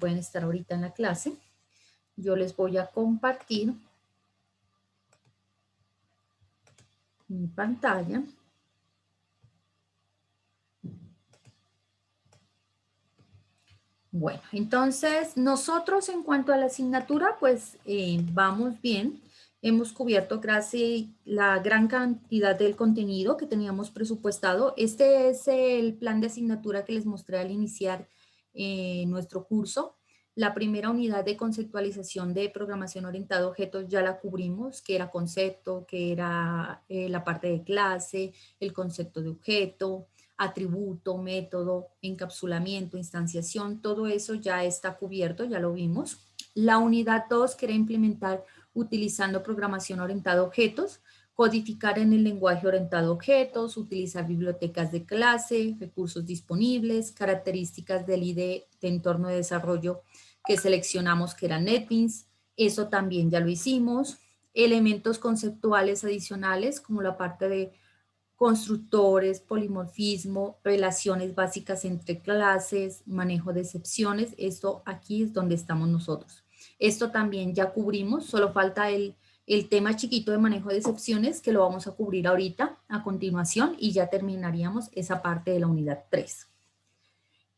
pueden estar ahorita en la clase. Yo les voy a compartir mi pantalla. Bueno, entonces nosotros en cuanto a la asignatura, pues vamos bien. Hemos cubierto casi la gran cantidad del contenido que teníamos presupuestado. Este es el plan de asignatura que les mostré al iniciar nuestro curso. La primera unidad de conceptualización de programación orientada a objetos ya la cubrimos, que era concepto, que era la parte de clase, el concepto de objeto, atributo, método, encapsulamiento, instanciación, todo eso ya está cubierto, ya lo vimos. La unidad 2 que era implementar utilizando programación orientada a objetos, codificar en el lenguaje orientado a objetos, utilizar bibliotecas de clase, recursos disponibles, características del IDE de entorno de desarrollo que seleccionamos que era NetBeans, eso también ya lo hicimos. Elementos conceptuales adicionales como la parte de constructores, polimorfismo, relaciones básicas entre clases, manejo de excepciones, esto aquí es donde estamos nosotros. Esto también ya cubrimos, solo falta el tema chiquito de manejo de excepciones que lo vamos a cubrir ahorita a continuación y ya terminaríamos esa parte de la unidad 3.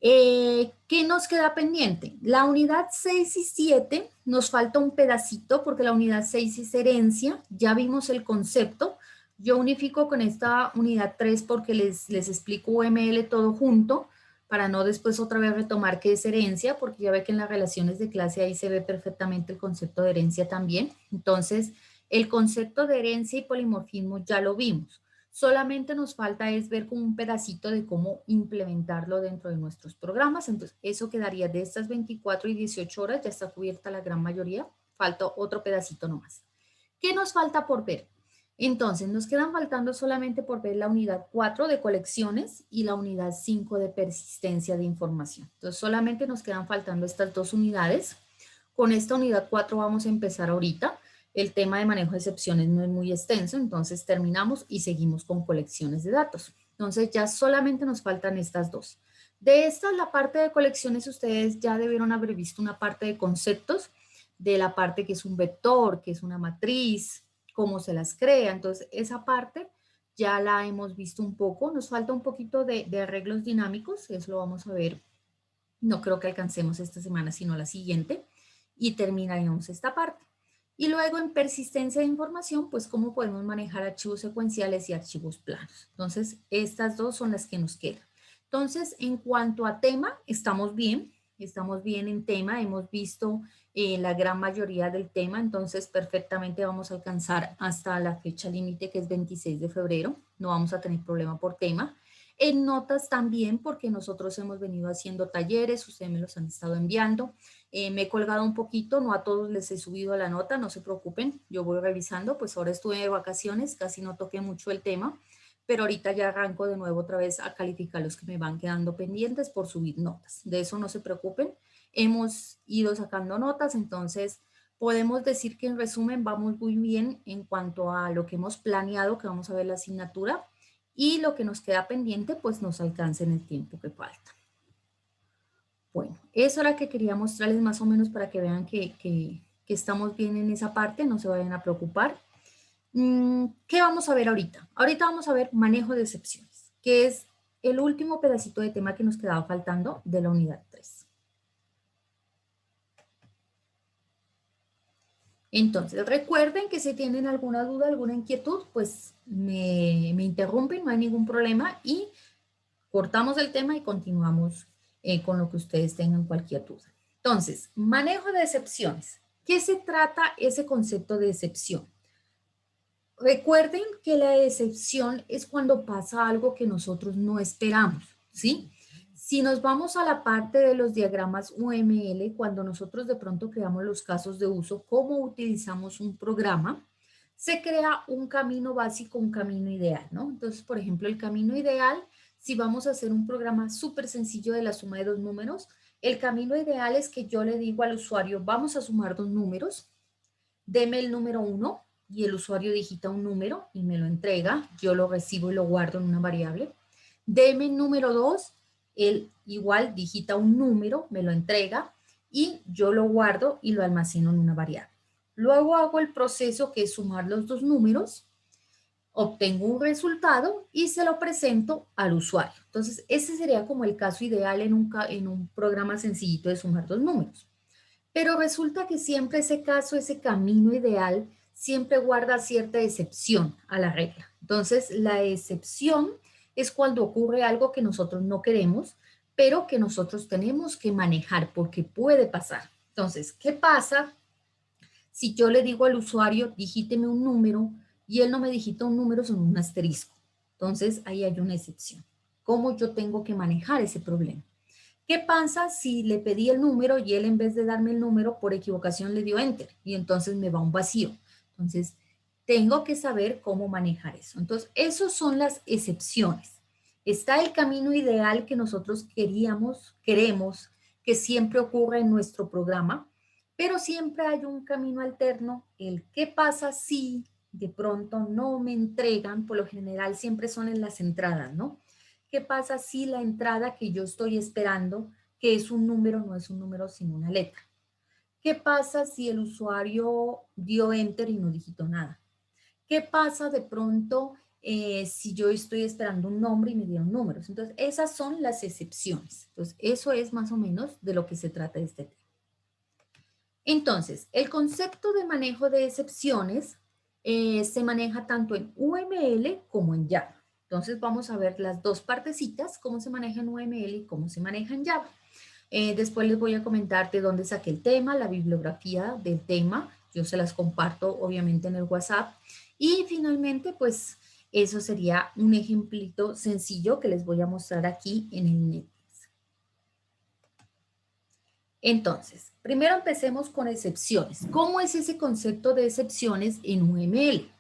¿Qué nos queda pendiente? La unidad 6 y 7 nos falta un pedacito porque la unidad 6 es herencia, ya vimos el concepto. Yo unifico con esta unidad 3 porque les explico UML todo junto para no después otra vez retomar qué es herencia, porque ya ve que en las relaciones de clase ahí se ve perfectamente el concepto de herencia también. Entonces, el concepto de herencia y polimorfismo ya lo vimos. Solamente nos falta es ver como un pedacito de cómo implementarlo dentro de nuestros programas. Entonces, eso quedaría de estas 24 y 18 horas, ya está cubierta la gran mayoría. Falta otro pedacito nomás. ¿Qué nos falta por ver? Entonces, nos quedan faltando solamente por ver la unidad 4 de colecciones y la unidad 5 de persistencia de información. Entonces, solamente nos quedan faltando estas dos unidades. Con esta unidad 4 vamos a empezar ahorita. El tema de manejo de excepciones no es muy extenso, entonces terminamos y seguimos con colecciones de datos. Entonces ya solamente nos faltan estas dos. De esta, la parte de colecciones, ustedes ya debieron haber visto una parte de conceptos, de la parte que es un vector, que es una matriz, cómo se las crea. Entonces esa parte ya la hemos visto un poco. Nos falta un poquito de arreglos dinámicos, eso lo vamos a ver. No creo que alcancemos esta semana, sino la siguiente. Y terminaremos esta parte. Y luego en persistencia de información, pues cómo podemos manejar archivos secuenciales y archivos planos. Entonces, estas dos son las que nos quedan. Entonces, en cuanto a tema, estamos bien en tema, hemos visto la gran mayoría del tema, entonces perfectamente vamos a alcanzar hasta la fecha límite que es 26 de febrero, no vamos a tener problema por tema. En notas también, porque nosotros hemos venido haciendo talleres, ustedes me los han estado enviando. Me he colgado un poquito, no a todos les he subido la nota, no se preocupen, yo voy revisando, pues ahora estuve de vacaciones, casi no toqué mucho el tema, pero ahorita ya arranco de nuevo otra vez a calificar los que me van quedando pendientes por subir notas. De eso no se preocupen, hemos ido sacando notas, entonces podemos decir que en resumen vamos muy bien en cuanto a lo que hemos planeado, que vamos a ver la asignatura, y lo que nos queda pendiente pues nos alcanza en el tiempo que falta. Bueno, eso era que quería mostrarles más o menos para que vean que estamos bien en esa parte, no se vayan a preocupar. ¿Qué vamos a ver ahorita? Ahorita vamos a ver manejo de excepciones, que es el último pedacito de tema que nos quedaba faltando de la unidad 3. Entonces, recuerden que si tienen alguna duda, alguna inquietud, pues me interrumpen, no hay ningún problema y cortamos el tema y continuamos con lo que ustedes tengan cualquier duda. Entonces, manejo de excepciones. ¿Qué se trata ese concepto de excepción? Recuerden que la excepción es cuando pasa algo que nosotros no esperamos, ¿sí? Si nos vamos a la parte de los diagramas UML, cuando nosotros de pronto creamos los casos de uso, cómo utilizamos un programa, se crea un camino básico, un camino ideal, ¿no? Entonces, por ejemplo, el camino ideal, si vamos a hacer un programa súper sencillo de la suma de dos números, el camino ideal es que yo le digo al usuario, vamos a sumar dos números, deme el número 1 y el usuario digita un número y me lo entrega, yo lo recibo y lo guardo en una variable. Deme el número 2, él igual digita un número, me lo entrega y yo lo guardo y lo almaceno en una variable. Luego hago el proceso que es sumar los dos números, obtengo un resultado y se lo presento al usuario. Entonces, ese sería como el caso ideal en un programa sencillito de sumar dos números. Pero resulta que siempre ese caso, ese camino ideal, siempre guarda cierta excepción a la regla. Entonces, la excepción es cuando ocurre algo que nosotros no queremos, pero que nosotros tenemos que manejar porque puede pasar. Entonces, ¿qué pasa si yo le digo al usuario, digíteme un número, y él no me digita un número, sino un asterisco? Entonces, ahí hay una excepción. ¿Cómo yo tengo que manejar ese problema? ¿Qué pasa si le pedí el número y él en vez de darme el número por equivocación le dio enter y entonces me va un vacío? Entonces, tengo que saber cómo manejar eso. Entonces, esas son las excepciones. Está el camino ideal que nosotros queremos que siempre ocurra en nuestro programa, pero siempre hay un camino alterno, el qué pasa si de pronto no me entregan, por lo general siempre son en las entradas, ¿no? ¿Qué pasa si la entrada que yo estoy esperando, que es un número, no es un número sino una letra? ¿Qué pasa si el usuario dio enter y no digitó nada? ¿Qué pasa de pronto si yo estoy esperando un nombre y me dieron números? Entonces, esas son las excepciones. Entonces, eso es más o menos de lo que se trata de este tema. Entonces, el concepto de manejo de excepciones se maneja tanto en UML como en Java. Entonces, vamos a ver las dos partecitas, cómo se maneja en UML y cómo se maneja en Java. Después les voy a comentar de dónde saqué el tema, la bibliografía del tema. Yo se las comparto obviamente en el WhatsApp. Y finalmente, pues eso sería un ejemplito sencillo que les voy a mostrar aquí en el NET. Entonces, primero empecemos con excepciones. ¿Cómo es ese concepto de excepciones en UML?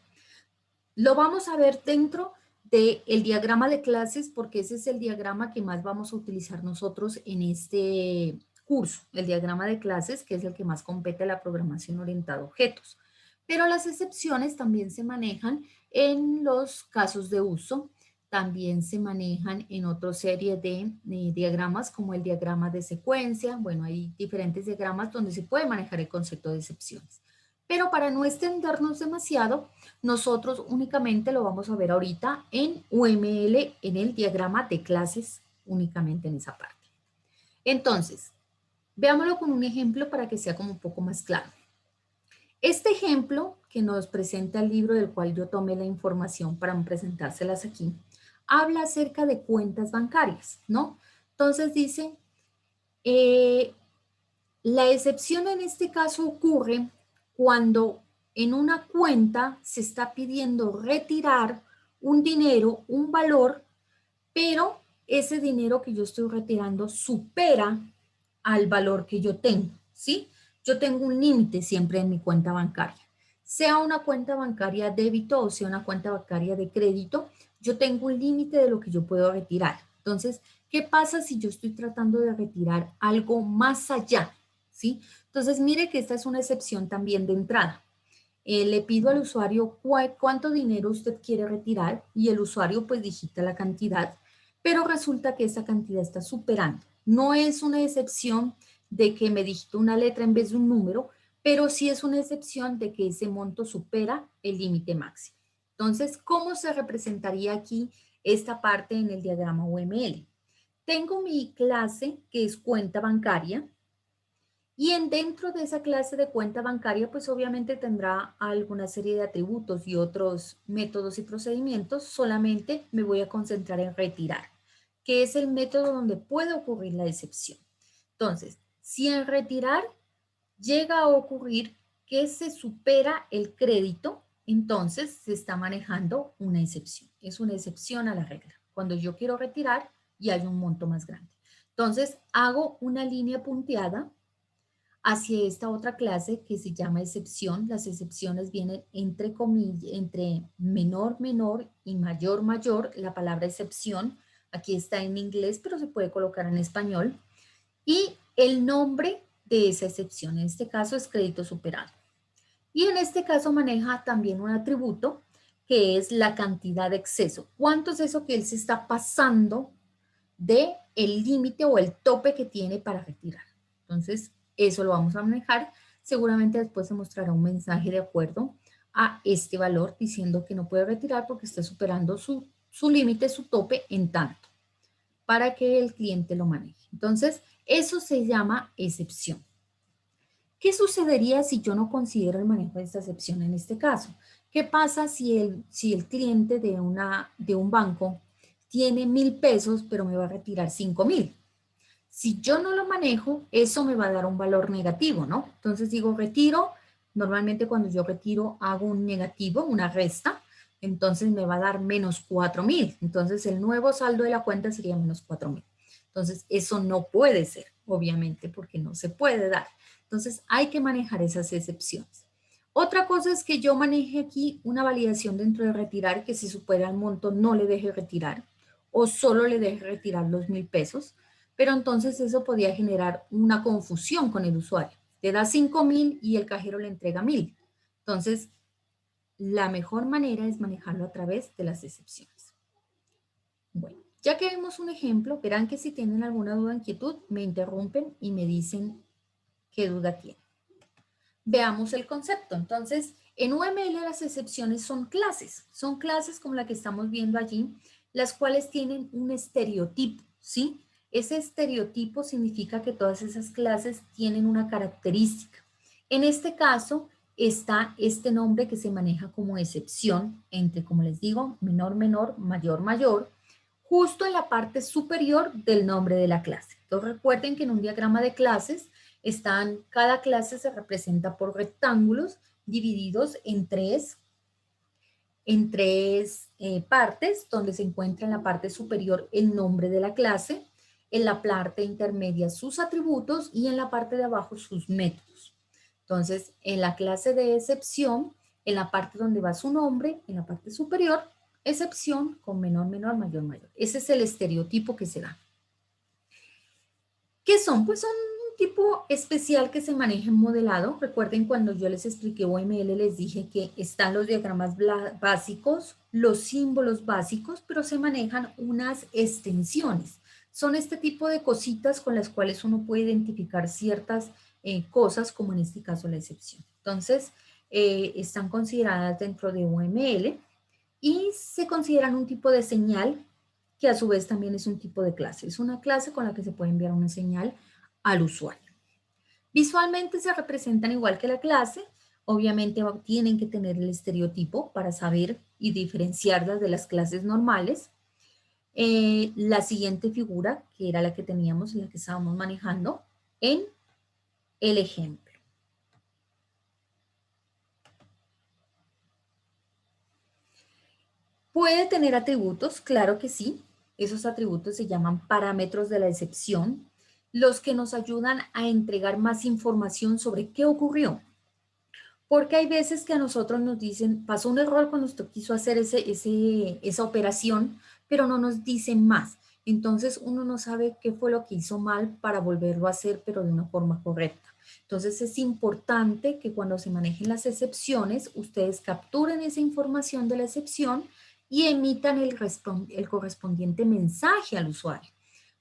Lo vamos a ver dentro del diagrama de clases porque ese es el diagrama que más vamos a utilizar nosotros en este curso, el diagrama de clases, que es el que más compete a la programación orientada a objetos. Pero las excepciones también se manejan en los casos de uso, también se manejan en otra serie de diagramas como el diagrama de secuencia. Bueno, hay diferentes diagramas donde se puede manejar el concepto de excepciones. Pero para no extendernos demasiado, nosotros únicamente lo vamos a ver ahorita en UML, en el diagrama de clases, únicamente en esa parte. Entonces, veámoslo con un ejemplo para que sea como un poco más claro. Este ejemplo que nos presenta el libro del cual yo tomé la información para presentárselas aquí, habla acerca de cuentas bancarias, ¿no? Entonces dice, la excepción en este caso ocurre cuando en una cuenta se está pidiendo retirar un dinero, un valor, pero ese dinero que yo estoy retirando supera al valor que yo tengo, ¿sí? Yo tengo un límite siempre en mi cuenta bancaria. Sea una cuenta bancaria débito o sea una cuenta bancaria de crédito, yo tengo un límite de lo que yo puedo retirar. Entonces, ¿qué pasa si yo estoy tratando de retirar algo más allá? ¿Sí? Entonces, mire que esta es una excepción también de entrada. Le pido al usuario cuánto dinero usted quiere retirar y el usuario pues digita la cantidad, pero resulta que esa cantidad está superando. No es una excepción de que me digite una letra en vez de un número, pero sí es una excepción de que ese monto supera el límite máximo. Entonces, ¿cómo se representaría aquí esta parte en el diagrama UML? Tengo mi clase que es cuenta bancaria, y dentro de esa clase de cuenta bancaria, pues obviamente tendrá alguna serie de atributos y otros métodos y procedimientos. Solamente me voy a concentrar en retirar, que es el método donde puede ocurrir la excepción. Entonces, si en retirar llega a ocurrir que se supera el crédito, entonces se está manejando una excepción. Es una excepción a la regla. Cuando yo quiero retirar y hay un monto más grande. Entonces, hago una línea punteada hacia esta otra clase que se llama excepción. Las excepciones vienen entre comillas, entre menor, menor y mayor, mayor. La palabra excepción aquí está en inglés, pero se puede colocar en español. Y el nombre de esa excepción, en este caso es crédito superado. Y en este caso maneja también un atributo que es la cantidad de exceso. ¿Cuánto es eso que él se está pasando de el límite o el tope que tiene para retirar? Entonces, eso lo vamos a manejar. Seguramente después se mostrará un mensaje de acuerdo a este valor diciendo que no puede retirar porque está superando su límite, su tope en tanto, para que el cliente lo maneje. Entonces, eso se llama excepción. ¿Qué sucedería si yo no considero el manejo de esta excepción en este caso? ¿Qué pasa si el cliente de un banco tiene 1.000 pesos, pero me va a retirar 5.000? Si yo no lo manejo, eso me va a dar un valor negativo, ¿no? Entonces digo retiro, normalmente cuando yo retiro hago un negativo, una resta, entonces me va a dar menos 4.000. Entonces el nuevo saldo de la cuenta sería menos 4.000. Entonces eso no puede ser, obviamente, porque no se puede dar. Entonces hay que manejar esas excepciones. Otra cosa es que yo maneje aquí una validación dentro de retirar, que si supera el monto no le deje retirar o solo le deje retirar los 1.000 pesos, pero entonces eso podía generar una confusión con el usuario. Te da 5.000 y el cajero le entrega 1.000. Entonces, la mejor manera es manejarlo a través de las excepciones. Bueno, ya que vimos un ejemplo, verán que si tienen alguna duda o inquietud, me interrumpen y me dicen qué duda tienen. Veamos el concepto. Entonces, en UML las excepciones son clases como la que estamos viendo allí, las cuales tienen un estereotipo, ¿sí? Ese estereotipo significa que todas esas clases tienen una característica. En este caso, está este nombre que se maneja como excepción entre, como les digo, menor, menor, mayor, mayor, justo en la parte superior del nombre de la clase. Entonces, recuerden que en un diagrama de clases, cada clase se representa por rectángulos divididos en tres partes, donde se encuentra en la parte superior el nombre de la clase, en la parte intermedia sus atributos y en la parte de abajo sus métodos. Entonces, en la clase de excepción, en la parte donde va su nombre, en la parte superior, excepción con menor, menor, mayor, mayor. Ese es el estereotipo que se da. ¿Qué son? Pues son un tipo especial que se maneja en modelado. Recuerden cuando yo les expliqué OML, les dije que están los diagramas básicos, los símbolos básicos, pero se manejan unas extensiones. Son este tipo de cositas con las cuales uno puede identificar ciertas cosas, como en este caso la excepción. Entonces, están consideradas dentro de OML y se consideran un tipo de señal que a su vez también es un tipo de clase. Es una clase con la que se puede enviar una señal al usuario. Visualmente se representan igual que la clase. Obviamente tienen que tener el estereotipo para saber y diferenciarlas de las clases normales. La siguiente figura, que era la que teníamos, la que estábamos manejando en el ejemplo. ¿Puede tener atributos? Claro que sí. Esos atributos se llaman parámetros de la excepción, los que nos ayudan a entregar más información sobre qué ocurrió. Porque hay veces que a nosotros nos dicen, pasó un error cuando usted quiso hacer esa operación, pero no nos dicen más. Entonces uno no sabe qué fue lo que hizo mal para volverlo a hacer, pero de una forma correcta. Entonces es importante que cuando se manejen las excepciones, ustedes capturen esa información de la excepción y emitan el correspondiente mensaje al usuario.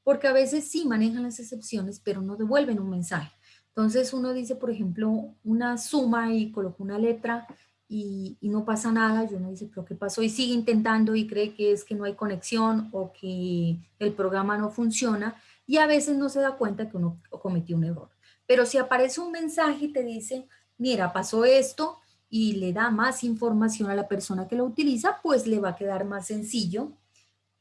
Porque a veces sí manejan las excepciones, pero no devuelven un mensaje. Entonces uno dice, por ejemplo, una suma y coloca una letra y no pasa nada, y uno dice, pero ¿qué pasó? Y sigue intentando y cree que es que no hay conexión o que el programa no funciona y a veces no se da cuenta que uno cometió un error. Pero si aparece un mensaje y te dice, mira, pasó esto y le da más información a la persona que lo utiliza, pues le va a quedar más sencillo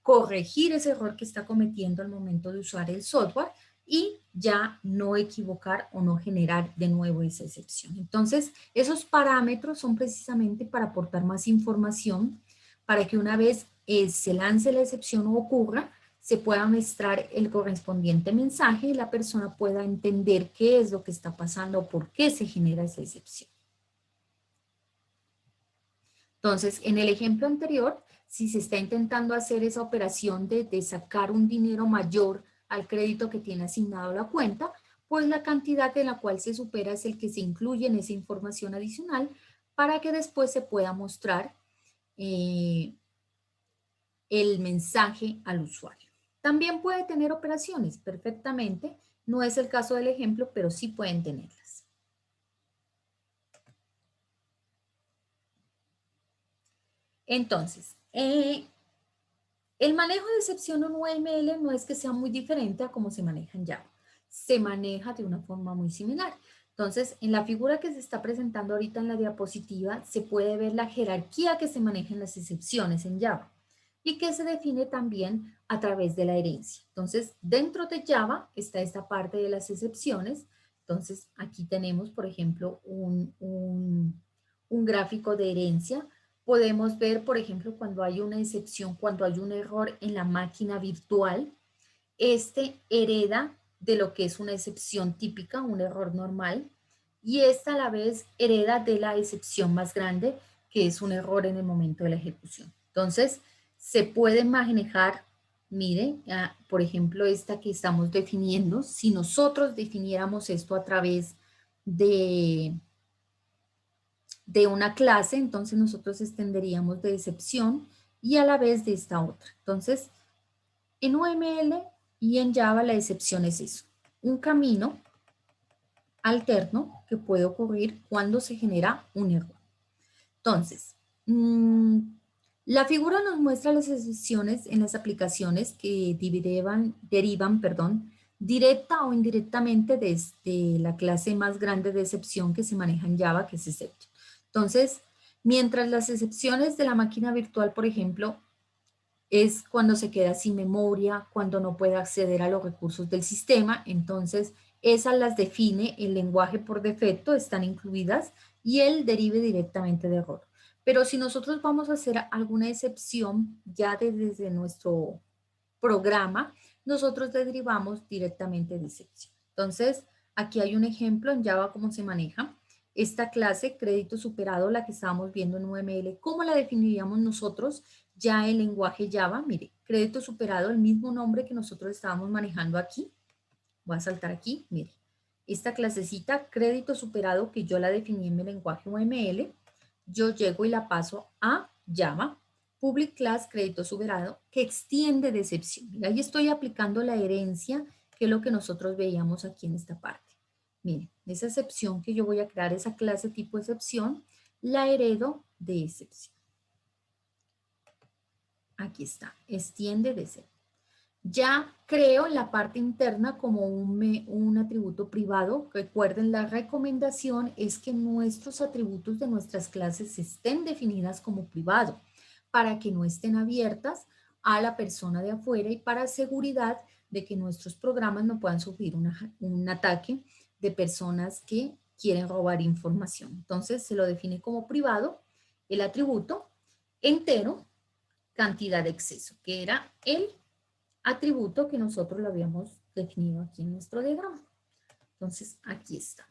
corregir ese error que está cometiendo al momento de usar el software y ya no equivocar o no generar de nuevo esa excepción. Entonces, esos parámetros son precisamente para aportar más información para que una vez se lance la excepción o ocurra, se pueda mostrar el correspondiente mensaje y la persona pueda entender qué es lo que está pasando o por qué se genera esa excepción. Entonces, en el ejemplo anterior, si se está intentando hacer esa operación de sacar un dinero mayor al crédito que tiene asignado la cuenta, pues la cantidad en la cual se supera es el que se incluye en esa información adicional para que después se pueda mostrar eh, el mensaje al usuario. También puede tener operaciones perfectamente No es el caso del ejemplo, pero sí pueden tenerlas. Entonces, el manejo de excepción en UML no es que sea muy diferente a cómo se maneja en Java. Se maneja de una forma muy similar. Entonces, en la figura que se está presentando ahorita en la diapositiva, se puede ver la jerarquía que se maneja en las excepciones en Java y que se define también a través de la herencia. Entonces, dentro de Java está esta parte de las excepciones. Entonces, aquí tenemos, por ejemplo, un gráfico de herencia. Podemos ver, por ejemplo, cuando hay una excepción, cuando hay un error en la máquina virtual, este hereda de lo que es una excepción típica, un error normal, y esta a la vez hereda de la excepción más grande, que es un error en el momento de la ejecución. Entonces, se puede manejar, mire, por ejemplo, esta que estamos definiendo, si nosotros definiéramos esto a través de una clase, entonces nosotros extenderíamos de excepción y a la vez de esta otra. Entonces, en UML y en Java la excepción es eso, un camino alterno que puede ocurrir cuando se genera un error. Entonces, la figura nos muestra las excepciones en las aplicaciones que derivan, directa o indirectamente desde la clase más grande de excepción que se maneja en Java, que es exception. Entonces, mientras las excepciones de la máquina virtual, por ejemplo, es cuando se queda sin memoria, cuando no puede acceder a los recursos del sistema, entonces esas las define el lenguaje por defecto, están incluidas, y él derive directamente de error. Pero si nosotros vamos a hacer alguna excepción ya desde nuestro programa, nosotros derivamos directamente de excepción. Entonces, aquí hay un ejemplo en Java cómo se maneja. Esta clase, crédito superado, la que estábamos viendo en UML, ¿cómo la definiríamos nosotros ya en lenguaje Java? Mire, crédito superado, el mismo nombre que nosotros estábamos manejando aquí. Voy a saltar aquí, mire. Esta clasecita, crédito superado, que yo la definí en mi lenguaje UML, yo llego y la paso a Java, public class crédito superado, que extiende de excepción. Mira, ahí estoy aplicando la herencia, que es lo que nosotros veíamos aquí en esta parte. Miren, esa excepción que yo voy a crear, esa clase tipo excepción, la heredo de excepción. Aquí está, extiende de excepción. Ya creo en la parte interna como un atributo privado. Recuerden, la recomendación es que nuestros atributos de nuestras clases estén definidas como privado para que no estén abiertas a la persona de afuera y para seguridad de que nuestros programas no puedan sufrir un ataque de personas que quieren robar información. Entonces se lo define como privado el atributo entero, cantidad de exceso, que era el atributo que nosotros lo habíamos definido aquí en nuestro diagrama. Entonces, aquí está.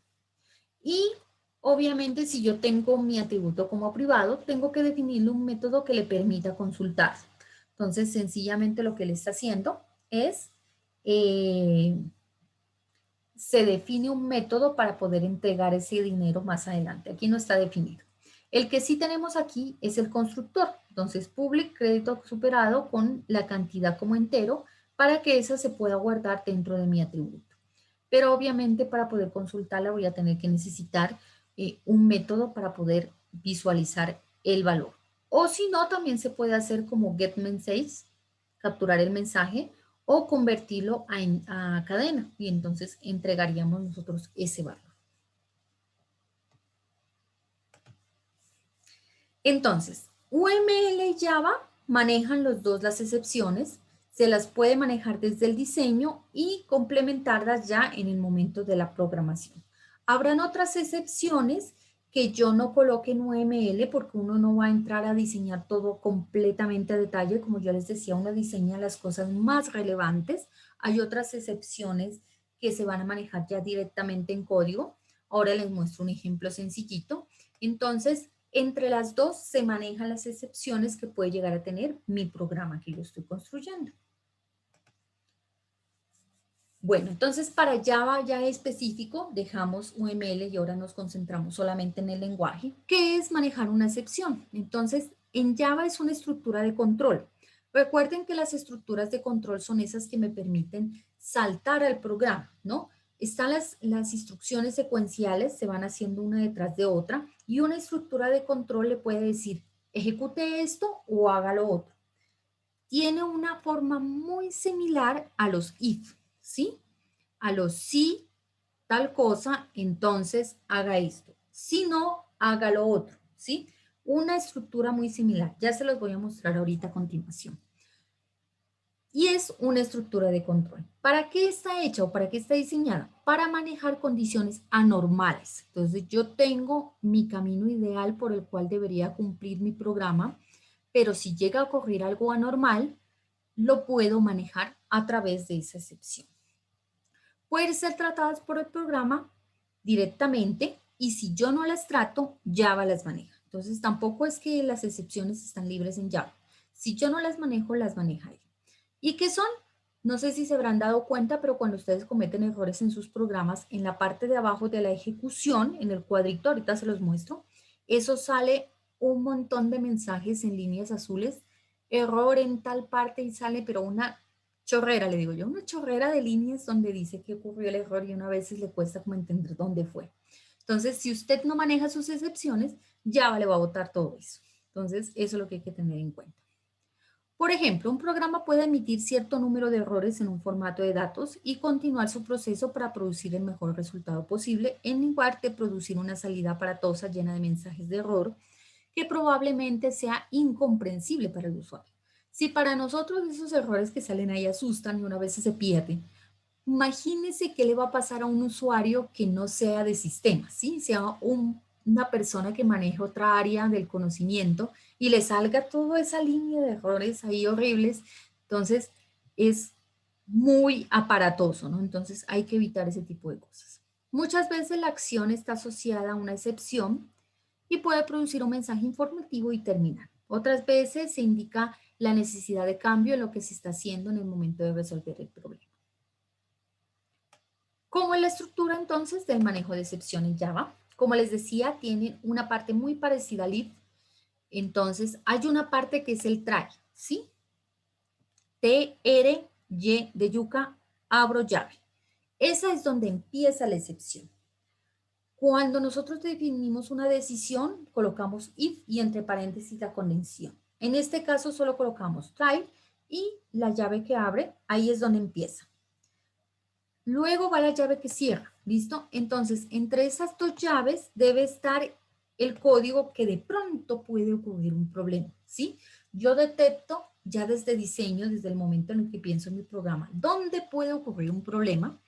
Y obviamente, si yo tengo mi atributo como privado, tengo que definirle un método que le permita consultar. Entonces, sencillamente lo que le está haciendo es, se define un método para poder entregar ese dinero más adelante. Aquí no está definido. El que sí tenemos aquí es el constructor. Entonces, public crédito superado con la cantidad como entero para que esa se pueda guardar dentro de mi atributo. Pero obviamente para poder consultarla voy a tener que necesitar un método para poder visualizar el valor. O si no, también se puede hacer como getMessage, capturar el mensaje o convertirlo a cadena y entonces entregaríamos nosotros ese valor. Entonces, UML y Java manejan los dos las excepciones, se las puede manejar desde el diseño y complementarlas ya en el momento de la programación. Habrán otras excepciones que yo no coloque en UML porque uno no va a entrar a diseñar todo completamente a detalle. Como yo les decía, uno diseña las cosas más relevantes. Hay otras excepciones que se van a manejar ya directamente en código. Ahora les muestro un ejemplo sencillito. Entonces, entre las dos se manejan las excepciones que puede llegar a tener mi programa que yo estoy construyendo. Bueno, entonces para Java ya específico dejamos UML y ahora nos concentramos solamente en el lenguaje. ¿Qué es manejar una excepción? Entonces, en Java es una estructura de control. Recuerden que las estructuras de control son esas que me permiten saltar al programa, ¿no? Están las instrucciones secuenciales, se van haciendo una detrás de otra, y una estructura de control le puede decir, ejecute esto o haga lo otro. Tiene una forma muy similar a los if, ¿sí? A los si tal cosa, entonces haga esto. Si no, haga lo otro, ¿sí? Una estructura muy similar. Ya se los voy a mostrar ahorita a continuación. Y es una estructura de control. ¿Para qué está hecha o para qué está diseñada? Para manejar condiciones anormales. Entonces yo tengo mi camino ideal por el cual debería cumplir mi programa, pero si llega a ocurrir algo anormal, lo puedo manejar a través de esa excepción. Pueden ser tratadas por el programa directamente y si yo no las trato, Java las maneja. Entonces tampoco es que las excepciones están libres en Java. Si yo no las manejo, las maneja él. ¿Y qué son? No sé si se habrán dado cuenta, pero cuando ustedes cometen errores en sus programas, en la parte de abajo de la ejecución, en el cuadrito, ahorita se los muestro, eso sale un montón de mensajes en líneas azules, error en tal parte y sale, pero una chorrera, le digo yo, una chorrera de líneas donde dice que ocurrió el error y una vez le cuesta como entender dónde fue. Entonces, si usted no maneja sus excepciones, Java le va a botar todo eso. Entonces, eso es lo que hay que tener en cuenta. Por ejemplo, un programa puede emitir cierto número de errores en un formato de datos y continuar su proceso para producir el mejor resultado posible, en lugar de producir una salida aparatosa llena de mensajes de error que probablemente sea incomprensible para el usuario. Si para nosotros esos errores que salen ahí asustan y una vez se pierden, imagínense qué le va a pasar a un usuario que no sea de sistema, ¿sí? Sea una persona que maneja otra área del conocimiento y le salga toda esa línea de errores ahí horribles. Entonces, es muy aparatoso, ¿no? Entonces, hay que evitar ese tipo de cosas. Muchas veces la acción está asociada a una excepción y puede producir un mensaje informativo y terminar. Otras veces se indica la necesidad de cambio en lo que se está haciendo en el momento de resolver el problema. ¿Cómo es la estructura entonces del manejo de excepción en Java? Como les decía, tiene una parte muy parecida al if. Entonces, hay una parte que es el try, ¿sí? T, R, Y de yuca, abro llave. Esa es donde empieza la excepción. Cuando nosotros definimos una decisión, colocamos if y entre paréntesis la condición. En este caso solo colocamos try y la llave que abre, ahí es donde empieza. Luego va la llave que cierra, ¿listo? Entonces, entre esas dos llaves debe estar el código que de pronto puede ocurrir un problema, ¿sí? Yo detecto ya desde diseño, desde el momento en el que pienso en mi programa, dónde puede ocurrir un problema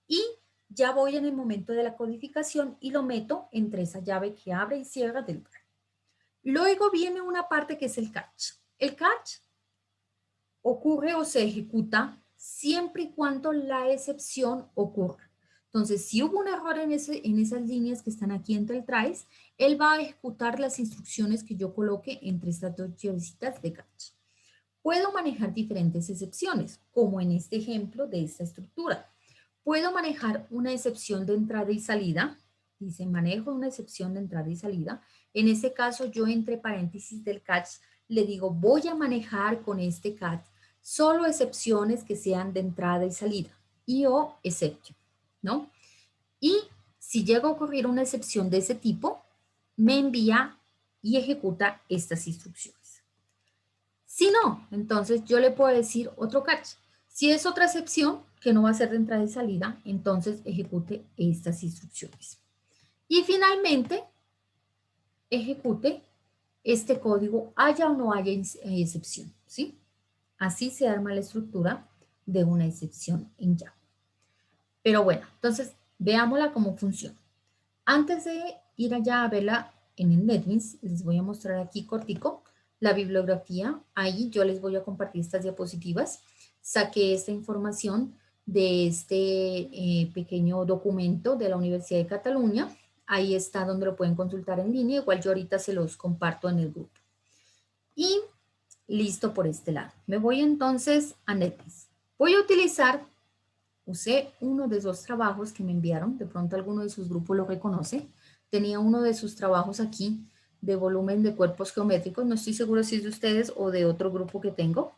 y ya voy en el momento de la codificación y lo meto entre esa llave que abre y cierra del lugar. Luego viene una parte que es el catch. El catch ocurre o se ejecuta siempre y cuando la excepción ocurra. Entonces, si hubo un error en esas líneas que están aquí entre el tries, él va a ejecutar las instrucciones que yo coloque entre estas dos llavecitas de catch. Puedo manejar diferentes excepciones, como en este ejemplo de esta estructura. Puedo manejar una excepción de entrada y salida. Dice, manejo una excepción de entrada y salida. En este caso, yo entre paréntesis del catch le digo, voy a manejar con este catch solo excepciones que sean de entrada y salida. Y o exception, ¿no? Y si llega a ocurrir una excepción de ese tipo, me envía y ejecuta estas instrucciones. Si no, entonces yo le puedo decir otro catch. Si es otra excepción que no va a ser de entrada y salida, entonces ejecute estas instrucciones. Y finalmente, ejecute este código, haya o no haya excepción, ¿sí? Así se arma la estructura de una excepción en Java. Pero bueno, entonces veámosla cómo funciona. Antes de ir allá a verla en el NetBeans, les voy a mostrar aquí cortico la bibliografía. Ahí yo les voy a compartir estas diapositivas. Saqué esta información de este pequeño documento de la Universidad de Cataluña. Ahí está donde lo pueden consultar en línea. Igual yo ahorita se los comparto en el grupo. Y listo por este lado. Me voy entonces a NetBeans. Voy a usé uno de esos trabajos que me enviaron, de pronto alguno de sus grupos lo reconoce. Tenía uno de sus trabajos aquí de volumen de cuerpos geométricos, no estoy seguro si es de ustedes o de otro grupo que tengo.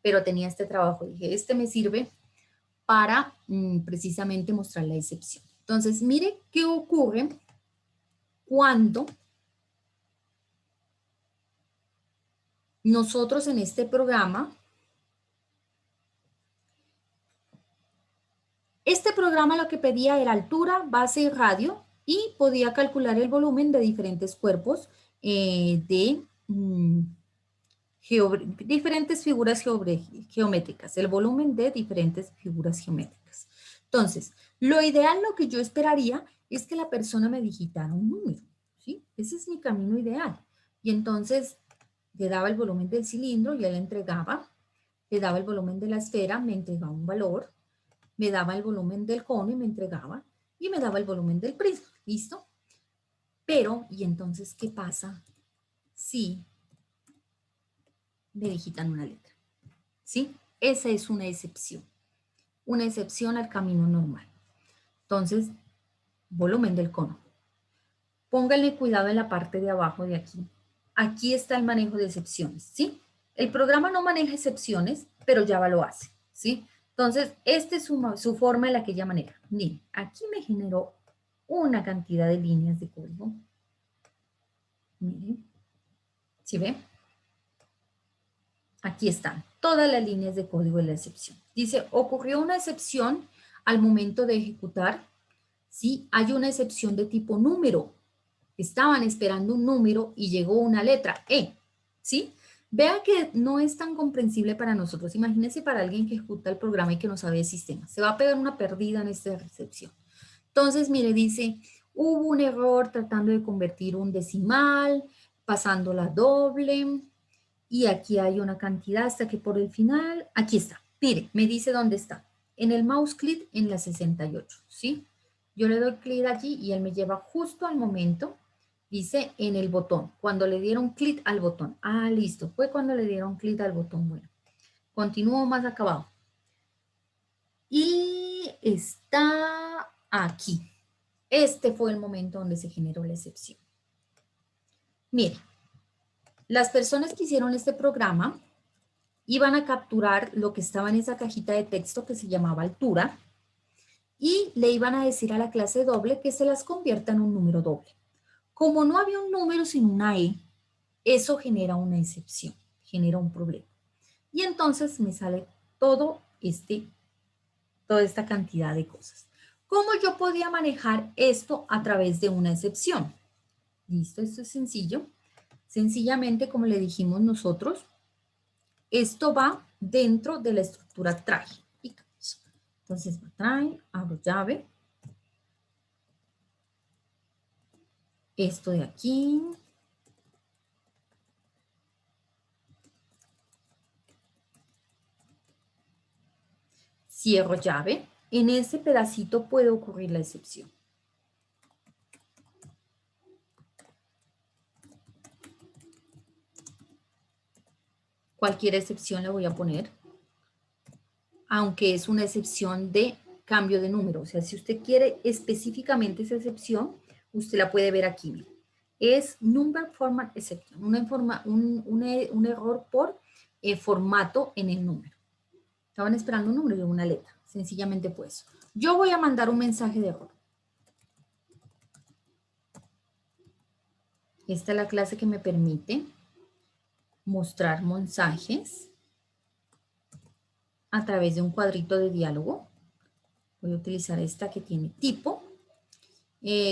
pero tenía este trabajo. Dije, este me sirve para precisamente mostrar la excepción. Entonces, mire qué ocurre cuando nosotros en este programa, lo que pedía era altura, base y radio y podía calcular el volumen de diferentes cuerpos de diferentes figuras geométricas, el volumen de diferentes figuras geométricas. Entonces, lo ideal, lo que yo esperaría es que la persona me digitara un número, ¿sí? Ese es mi camino ideal. Y entonces le daba el volumen del cilindro y él entregaba, le daba el volumen de la esfera, me entregaba un valor, me daba el volumen del cono y me entregaba, y me daba el volumen del prisma, ¿listo? Pero, ¿y entonces qué pasa si me digitan una letra? ¿Sí? Esa es una excepción al camino normal. Entonces, volumen del cono. Pónganle cuidado en la parte de abajo de aquí. Aquí está el manejo de excepciones, ¿sí? El programa no maneja excepciones, pero Java lo hace, ¿sí? Entonces, esta es su forma en la que ella maneja. Miren, aquí me generó una cantidad de líneas de código. Miren, ¿sí ven? Aquí están todas las líneas de código de la excepción. Dice, ocurrió una excepción al momento de ejecutar. Sí, hay una excepción de tipo número. Estaban esperando un número y llegó una letra E. ¿Sí? Vean que no es tan comprensible para nosotros. Imagínense para alguien que ejecuta el programa y que no sabe el sistema. Se va a pegar una perdida en esta recepción. Entonces, mire, dice, hubo un error tratando de convertir un decimal, pasando la doble, y aquí hay una cantidad hasta que por el final, aquí está. Mire, me dice dónde está. En el mouse click en la 68, ¿sí? Yo le doy clic allí y él me lleva justo al momento, dice en el botón, cuando le dieron clic al botón. Ah, listo, fue cuando le dieron clic al botón. Bueno, continúo más acá abajo. Y está aquí. Este fue el momento donde se generó la excepción. Mire, las personas que hicieron este programa iban a capturar lo que estaba en esa cajita de texto que se llamaba altura y le iban a decir a la clase doble que se las convierta en un número doble. Como no había un número sin una E, eso genera una excepción, genera un problema. Y entonces me sale toda esta cantidad de cosas. ¿Cómo yo podía manejar esto a través de una excepción? Listo, esto es sencillo. Sencillamente, como le dijimos nosotros, esto va dentro de la estructura try. Entonces, try, abro llave. Esto de aquí. Cierro llave. En ese pedacito puede ocurrir la excepción. Cualquier excepción la voy a poner, aunque es una excepción de cambio de número. O sea, si usted quiere específicamente esa excepción, usted la puede ver aquí. Es number format exception, un error por formato en el número. Estaban esperando un número y una letra, sencillamente pues. Yo voy a mandar un mensaje de error. Esta es la clase que me permite mostrar mensajes a través de un cuadrito de diálogo. Voy a utilizar esta que tiene tipo.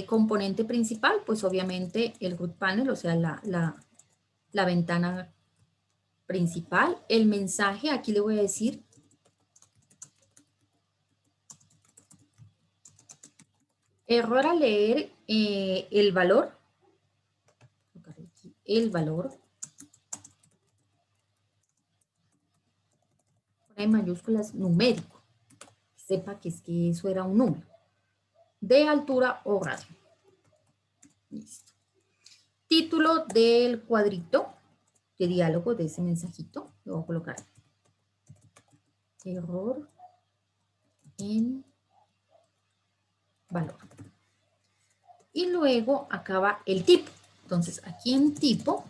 Componente principal, pues obviamente el root panel, o sea, la ventana principal. El mensaje, aquí le voy a decir error al leer el valor. El valor. En mayúsculas numérico. Sepa que es que eso era un número. De altura o radio. Listo. Título del cuadrito de diálogo de ese mensajito. Lo voy a colocar. Error en valor. Y luego acaba el tipo. Entonces, aquí en tipo,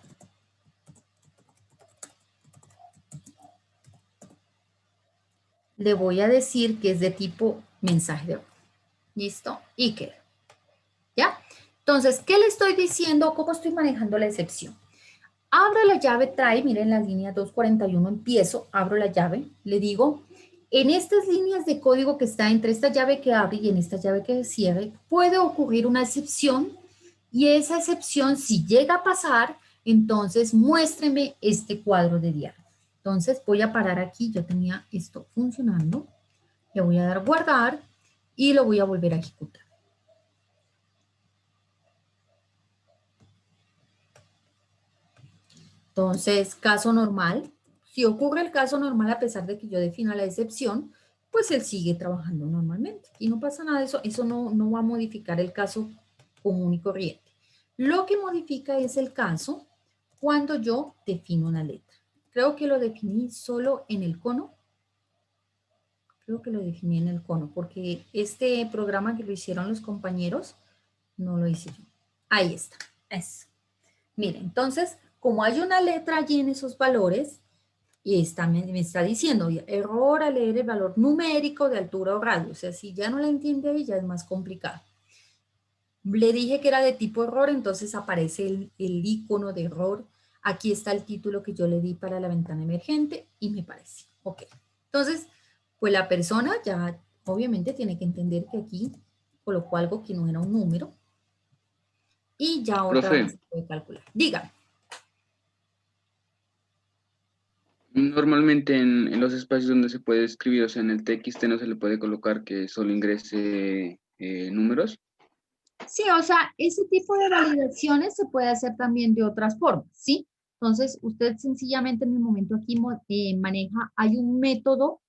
le voy a decir que es de tipo mensaje de voz. ¿Listo? Y queda. ¿Ya? Entonces, ¿qué le estoy diciendo? ¿Cómo estoy manejando la excepción? Abro la llave try, miren la línea 241, empiezo, abro la llave, le digo, en estas líneas de código que está entre esta llave que abre y en esta llave que cierre, puede ocurrir una excepción y esa excepción, si llega a pasar, entonces muéstreme este cuadro de diálogo. Entonces voy a parar aquí, ya tenía esto funcionando, le voy a dar guardar y lo voy a volver a ejecutar. Entonces, caso normal, si ocurre el caso normal a pesar de que yo defina la excepción, pues él sigue trabajando normalmente y no pasa nada, eso no va a modificar el caso común y corriente. Lo que modifica es el caso cuando yo defino una letra. Creo que lo definí solo en el cono. Creo que lo definí en el cono porque este programa que lo hicieron los compañeros no lo hice yo. Ahí está. Eso. Miren, entonces, como hay una letra allí en esos valores, y me está diciendo error al leer el valor numérico de altura o radio. O sea, si ya no la entiende ahí, ya es más complicado. Le dije que era de tipo error, entonces aparece el icono de error. Aquí está el título que yo le di para la ventana emergente y me parece. Ok. Entonces, pues la persona ya obviamente tiene que entender que aquí colocó algo que no era un número y ya otra Profe, vez se puede calcular. Dígame. normalmente en los espacios donde se puede escribir, o sea, en el TXT no se le puede colocar que solo ingrese números. Sí, o sea, ese tipo de validaciones se puede hacer también de otras formas, ¿sí? Entonces, usted sencillamente en el momento aquí maneja, hay un método,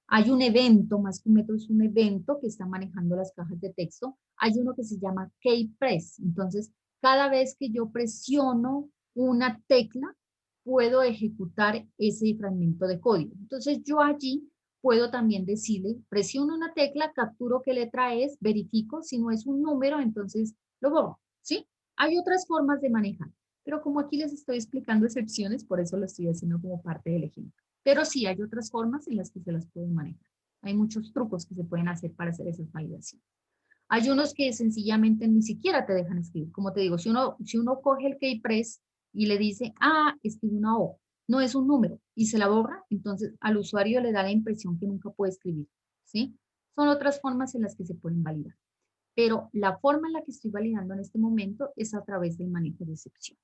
hay un evento, más que un método, es un evento que está manejando las cajas de texto. Hay uno que se llama keypress. Entonces, cada vez que yo presiono una tecla, puedo ejecutar ese fragmento de código. Entonces, yo allí puedo también decirle, presiono una tecla, capturo qué letra es, verifico, si no es un número, entonces lo borro, ¿sí? Hay otras formas de manejar, pero como aquí les estoy explicando excepciones, por eso lo estoy haciendo como parte del ejemplo. Pero sí hay otras formas en las que se las pueden manejar. Hay muchos trucos que se pueden hacer para hacer esas validaciones. Hay unos que sencillamente ni siquiera te dejan escribir. Como te digo, si uno coge el keypress y le dice, escribe una O, no es un número, y se la borra, entonces al usuario le da la impresión que nunca puede escribir, ¿sí? Son otras formas en las que se pueden validar. Pero la forma en la que estoy validando en este momento es a través del manejo de excepción.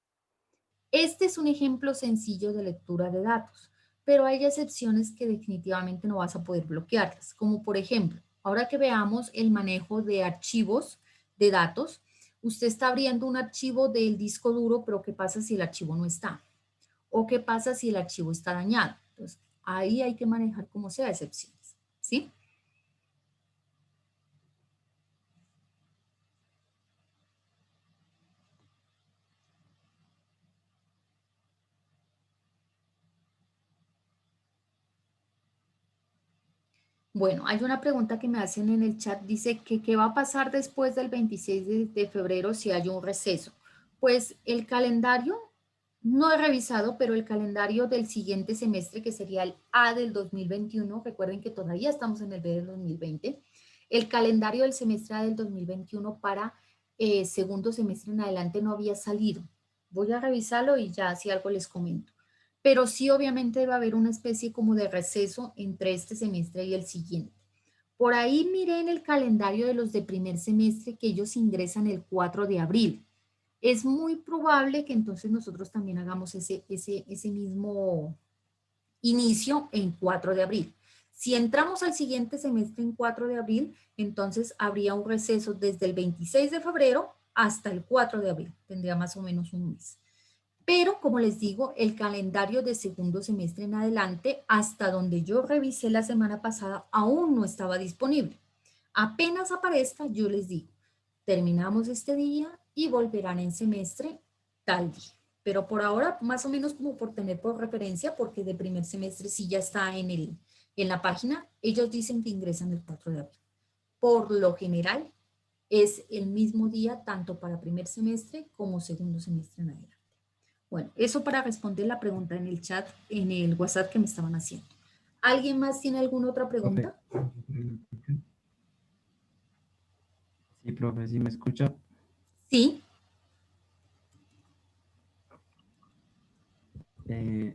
Este es un ejemplo sencillo de lectura de datos, pero hay excepciones que definitivamente no vas a poder bloquearlas, como por ejemplo, ahora que veamos el manejo de archivos de datos, usted está abriendo un archivo del disco duro, pero ¿qué pasa si el archivo no está? ¿O qué pasa si el archivo está dañado? Entonces, ahí hay que manejar como sea excepciones, ¿sí? Bueno, hay una pregunta que me hacen en el chat, dice que qué va a pasar después del 26 de febrero si hay un receso. Pues el calendario, no he revisado, pero el calendario del siguiente semestre, que sería el A del 2021, recuerden que todavía estamos en el B del 2020, el calendario del semestre A del 2021 para segundo semestre en adelante no había salido. Voy a revisarlo y ya si algo les comento, pero sí obviamente va a haber una especie como de receso entre este semestre y el siguiente. Por ahí miré en el calendario de los de primer semestre que ellos ingresan el 4 de abril. Es muy probable que entonces nosotros también hagamos ese mismo inicio en 4 de abril. Si entramos al siguiente semestre en 4 de abril, entonces habría un receso desde el 26 de febrero hasta el 4 de abril. Tendría más o menos un mes. Pero, como les digo, el calendario de segundo semestre en adelante, hasta donde yo revisé la semana pasada, aún no estaba disponible. Apenas aparezca, yo les digo, terminamos este día y volverán en semestre tal día. Pero por ahora, más o menos como por tener por referencia, porque de primer semestre sí ya está en la página, ellos dicen que ingresan el 4 de abril. Por lo general, es el mismo día tanto para primer semestre como segundo semestre en adelante. Bueno, eso para responder la pregunta en el chat, en el WhatsApp que me estaban haciendo. ¿Alguien más tiene alguna otra Profe. pregunta? Sí, profe, ¿sí me escucha? Sí.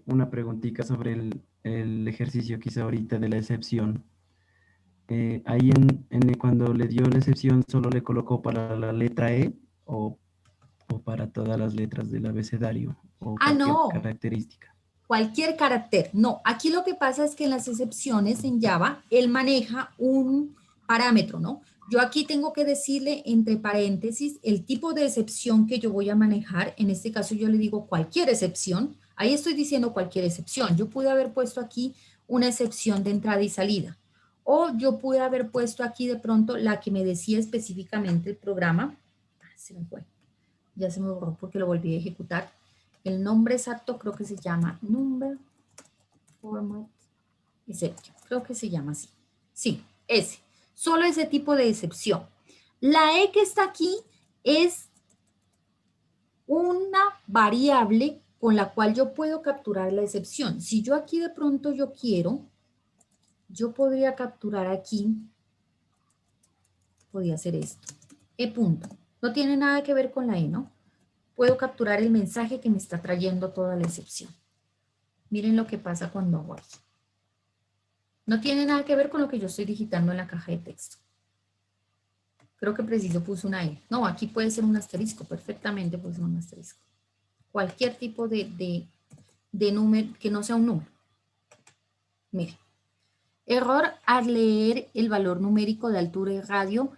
Una preguntita sobre el ejercicio que hice ahorita de la excepción. Ahí cuando le dio la excepción, ¿solo le colocó para la letra E o para todas las letras del abecedario o Ah, cualquier no. característica? Cualquier carácter. No, aquí lo que pasa es que en las excepciones en Java, él maneja un parámetro, ¿no? Yo aquí tengo que decirle entre paréntesis el tipo de excepción que yo voy a manejar. En este caso yo le digo cualquier excepción. Ahí estoy diciendo cualquier excepción. Yo pude haber puesto aquí una excepción de entrada y salida. O yo pude haber puesto aquí de pronto la que me decía específicamente el programa. Se me fue. Ya se me borró porque lo volví a ejecutar. El nombre exacto creo que se llama Number Format Exception. Creo que se llama así. Sí, ese. Solo ese tipo de excepción. La E que está aquí es una variable con la cual yo puedo capturar la excepción. Si yo aquí de pronto yo quiero, yo podría capturar aquí, podría hacer esto. E punto. No tiene nada que ver con la E, ¿no? Puedo capturar el mensaje que me está trayendo toda la excepción. Miren lo que pasa cuando hago aquí. No tiene nada que ver con lo que yo estoy digitando en la caja de texto. Creo que preciso puse una E. No, aquí puede ser un asterisco, perfectamente puede ser un asterisco. Cualquier tipo de número, que no sea un número. Mire, error al leer el valor numérico de altura y radio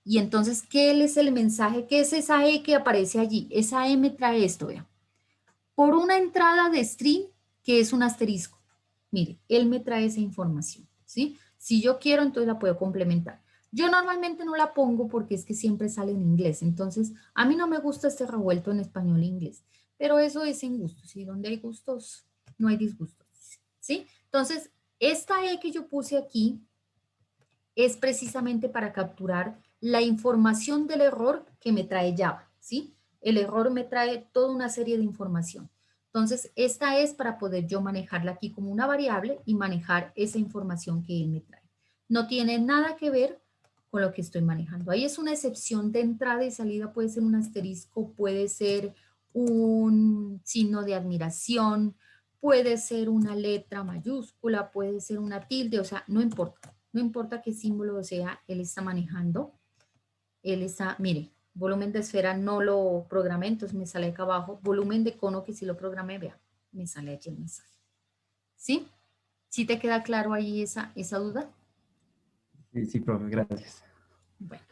y entonces, ¿qué es el mensaje? ¿Qué es esa E que aparece allí? Esa E me trae esto, vean. Por una entrada de string, que es un asterisco. Mire, él me trae esa información, ¿sí? Si yo quiero, entonces la puedo complementar. Yo normalmente no la pongo porque es que siempre sale en inglés. Entonces, a mí no me gusta este revuelto en español e inglés. Pero eso es en gustos. Y donde hay gustos, no hay disgustos, ¿sí? Entonces, esta E que yo puse aquí es precisamente para capturar la información del error que me trae Java, ¿sí? El error me trae toda una serie de información. Entonces, esta es para poder yo manejarla aquí como una variable y manejar esa información que él me trae. No tiene nada que ver con lo que estoy manejando. Ahí es una excepción de entrada y salida, puede ser un asterisco, puede ser un signo de admiración, puede ser una letra mayúscula, puede ser una tilde, o sea, no importa. No importa qué símbolo sea, él está manejando. Él está, mire, volumen de esfera no lo programé, entonces me sale acá abajo. Volumen de cono que sí lo programé, vea, me sale aquí el mensaje. ¿Sí? ¿Sí te queda claro ahí esa duda? Sí, sí, profe, gracias. Bueno,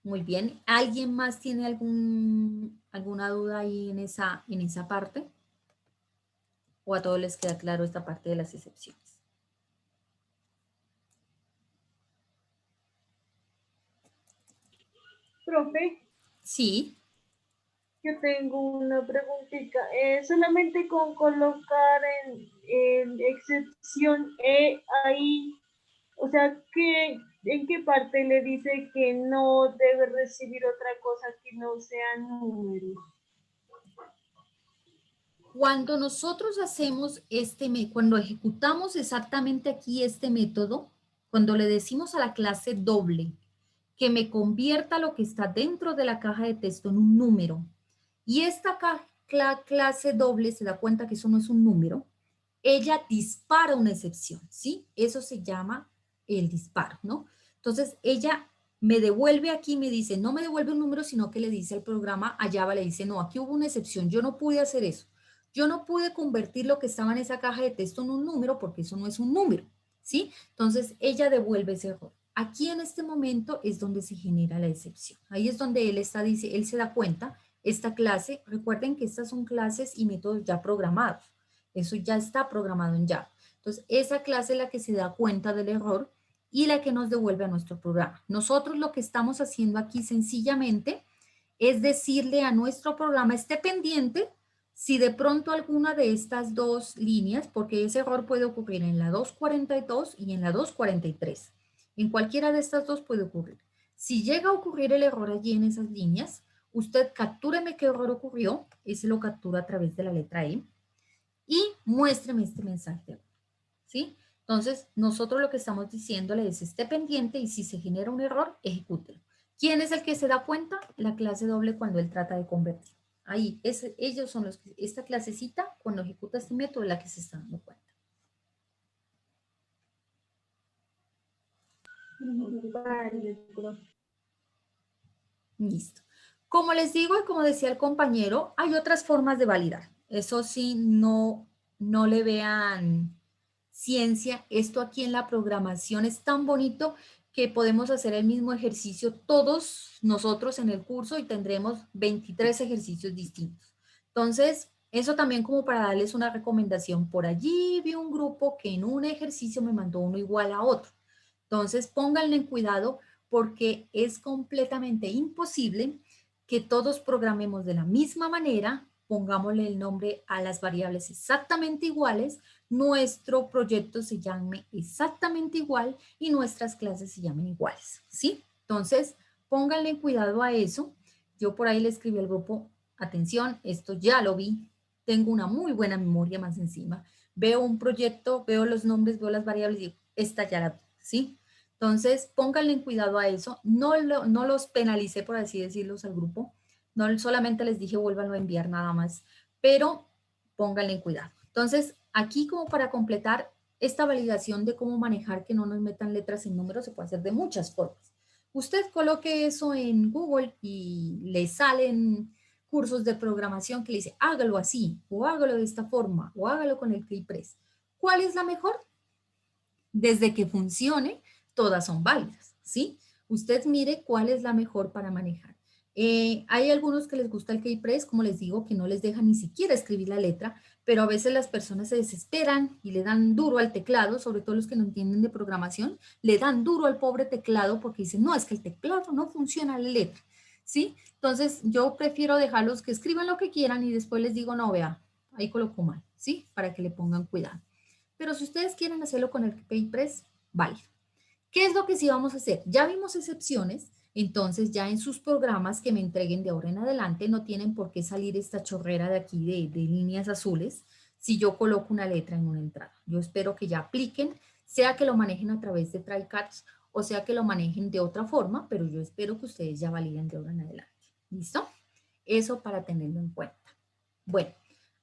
muy bien. ¿Alguien más tiene alguna duda ahí en esa parte? ¿O a todos les queda claro esta parte de las excepciones? Profe, Sí. yo tengo una preguntita. Solamente con colocar en excepción E ahí, o sea, ¿en qué parte le dice que no debe recibir otra cosa que no sea números? Cuando nosotros hacemos cuando ejecutamos exactamente aquí este método, cuando le decimos a la clase doble que me convierta lo que está dentro de la caja de texto en un número, y esta clase doble se da cuenta que eso no es un número, ella dispara una excepción, ¿sí? Eso se llama el disparo, ¿no? Entonces, ella me devuelve aquí, me dice, no me devuelve un número, sino que le dice al programa, a Java le dice, no, aquí hubo una excepción, yo no pude hacer eso. Yo no pude convertir lo que estaba en esa caja de texto en un número porque eso no es un número, ¿sí? Entonces, ella devuelve ese error. Aquí en este momento es donde se genera la excepción. Ahí es donde él se da cuenta, esta clase, recuerden que estas son clases y métodos ya programados. Eso ya está programado en Java. Entonces, esa clase es la que se da cuenta del error y la que nos devuelve a nuestro programa. Nosotros lo que estamos haciendo aquí sencillamente es decirle a nuestro programa, esté pendiente si de pronto alguna de estas dos líneas, porque ese error puede ocurrir en la 242 y en la 243. En cualquiera de estas dos puede ocurrir. Si llega a ocurrir el error allí en esas líneas, Usted captúreme qué error ocurrió, ese lo captura a través de la letra E, y muéstreme este mensaje, ¿sí? Entonces, nosotros lo que estamos diciéndole es, esté pendiente y si se genera un error, ejecútelo. ¿Quién es el que se da cuenta? La clase doble cuando él trata de convertir. Ahí, ellos son los que, esta clasecita, cuando ejecuta este método, es la que se está dando cuenta. Vale, profe. Listo. Como les digo y como decía el compañero, hay otras formas de validar. Eso sí, no le vean ciencia. Esto aquí en la programación es tan bonito que podemos hacer el mismo ejercicio todos nosotros en el curso y tendremos 23 ejercicios distintos. Entonces, eso también como para darles una recomendación. Por allí vi un grupo que en un ejercicio me mandó uno igual a otro. Entonces, pónganle en cuidado porque es completamente imposible que todos programemos de la misma manera, pongámosle el nombre a las variables exactamente iguales, nuestro proyecto se llame exactamente igual y nuestras clases se llamen iguales, ¿sí? Entonces, pónganle cuidado a eso. Yo por ahí le escribí al grupo, atención, esto ya lo vi, tengo una muy buena memoria más encima. Veo un proyecto, veo los nombres, veo las variables y digo, esta ya la vi, ¿sí? Entonces, pónganle en cuidado a eso. No los penalicé, por así decirlos, al grupo. No solamente les dije vuélvanlo a enviar nada más, pero pónganle en cuidado. Entonces, aquí como para completar esta validación de cómo manejar que no nos metan letras en números, se puede hacer de muchas formas. Usted coloque eso en Google y le salen cursos de programación que le dice hágalo así, o hágalo de esta forma, o hágalo con el ClickPress. ¿Cuál es la mejor? Desde que funcione, todas son válidas, ¿sí? Usted mire cuál es la mejor para manejar. Hay algunos que les gusta el KeyPress, como les digo, que no les deja ni siquiera escribir la letra, pero a veces las personas se desesperan y le dan duro al teclado, sobre todo los que no entienden de programación, le dan duro al pobre teclado porque dicen, no, es que el teclado no funciona la letra, ¿sí? Entonces, yo prefiero dejarlos que escriban lo que quieran y después les digo, no, vea, ahí coloco mal, ¿sí? Para que le pongan cuidado. Pero si ustedes quieren hacerlo con el KeyPress, vale. ¿Qué es lo que sí vamos a hacer? Ya vimos excepciones, entonces ya en sus programas que me entreguen de ahora en adelante no tienen por qué salir esta chorrera de aquí de líneas azules si yo coloco una letra en una entrada. Yo espero que ya apliquen, sea que lo manejen a través de trycats o sea que lo manejen de otra forma, pero yo espero que ustedes ya validen de ahora en adelante. ¿Listo? Eso para tenerlo en cuenta. Bueno,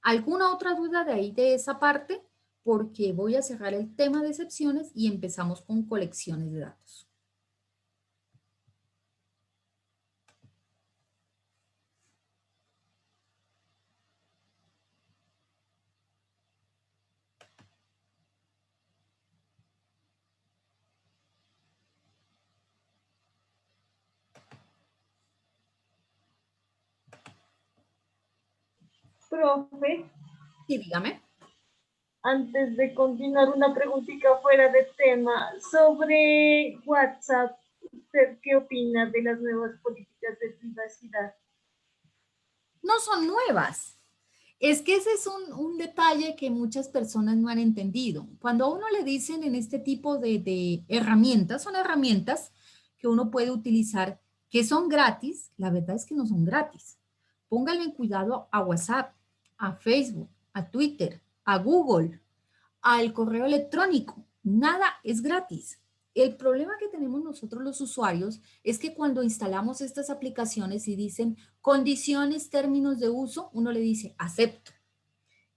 ¿alguna otra duda de ahí de esa parte? Porque voy a cerrar el tema de excepciones y empezamos con colecciones de datos. Profe, Sí, dígame. antes de continuar, una preguntita fuera de tema. Sobre WhatsApp, ¿usted qué opina de las nuevas políticas de privacidad? No son nuevas. Es que ese es un detalle que muchas personas no han entendido. Cuando a uno le dicen en este tipo de herramientas, son herramientas que uno puede utilizar que son gratis, la verdad es que no son gratis. Pónganle cuidado a WhatsApp, a Facebook, a Twitter, a Google, al correo electrónico. Nada es gratis. El problema que tenemos nosotros los usuarios es que cuando instalamos estas aplicaciones y dicen condiciones, términos de uso, uno le dice acepto.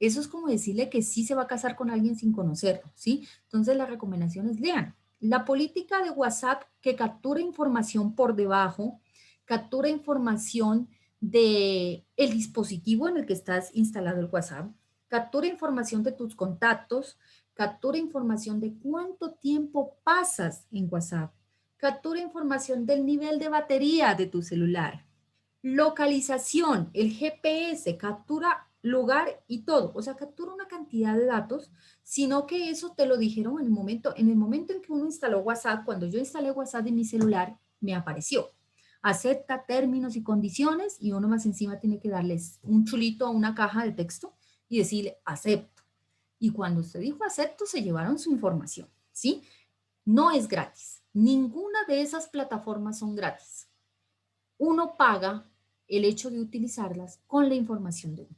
Eso es como decirle que sí se va a casar con alguien sin conocerlo, ¿sí? Entonces la recomendación es lean. La política de WhatsApp que captura información por debajo, captura información de el dispositivo en el que estás instalado el WhatsApp, captura información de tus contactos, captura información de cuánto tiempo pasas en WhatsApp, captura información del nivel de batería de tu celular, localización, el GPS, captura lugar y todo, o sea, captura una cantidad de datos, sino que eso te lo dijeron en el momento en que uno instaló WhatsApp, cuando yo instalé WhatsApp en mi celular, me apareció. Acepta términos y condiciones y uno más encima tiene que darles un chulito a una caja de texto y decirle acepto. Y cuando usted dijo acepto, se llevaron su información, ¿sí? No es gratis. Ninguna de esas plataformas son gratis. Uno paga el hecho de utilizarlas con la información de uno.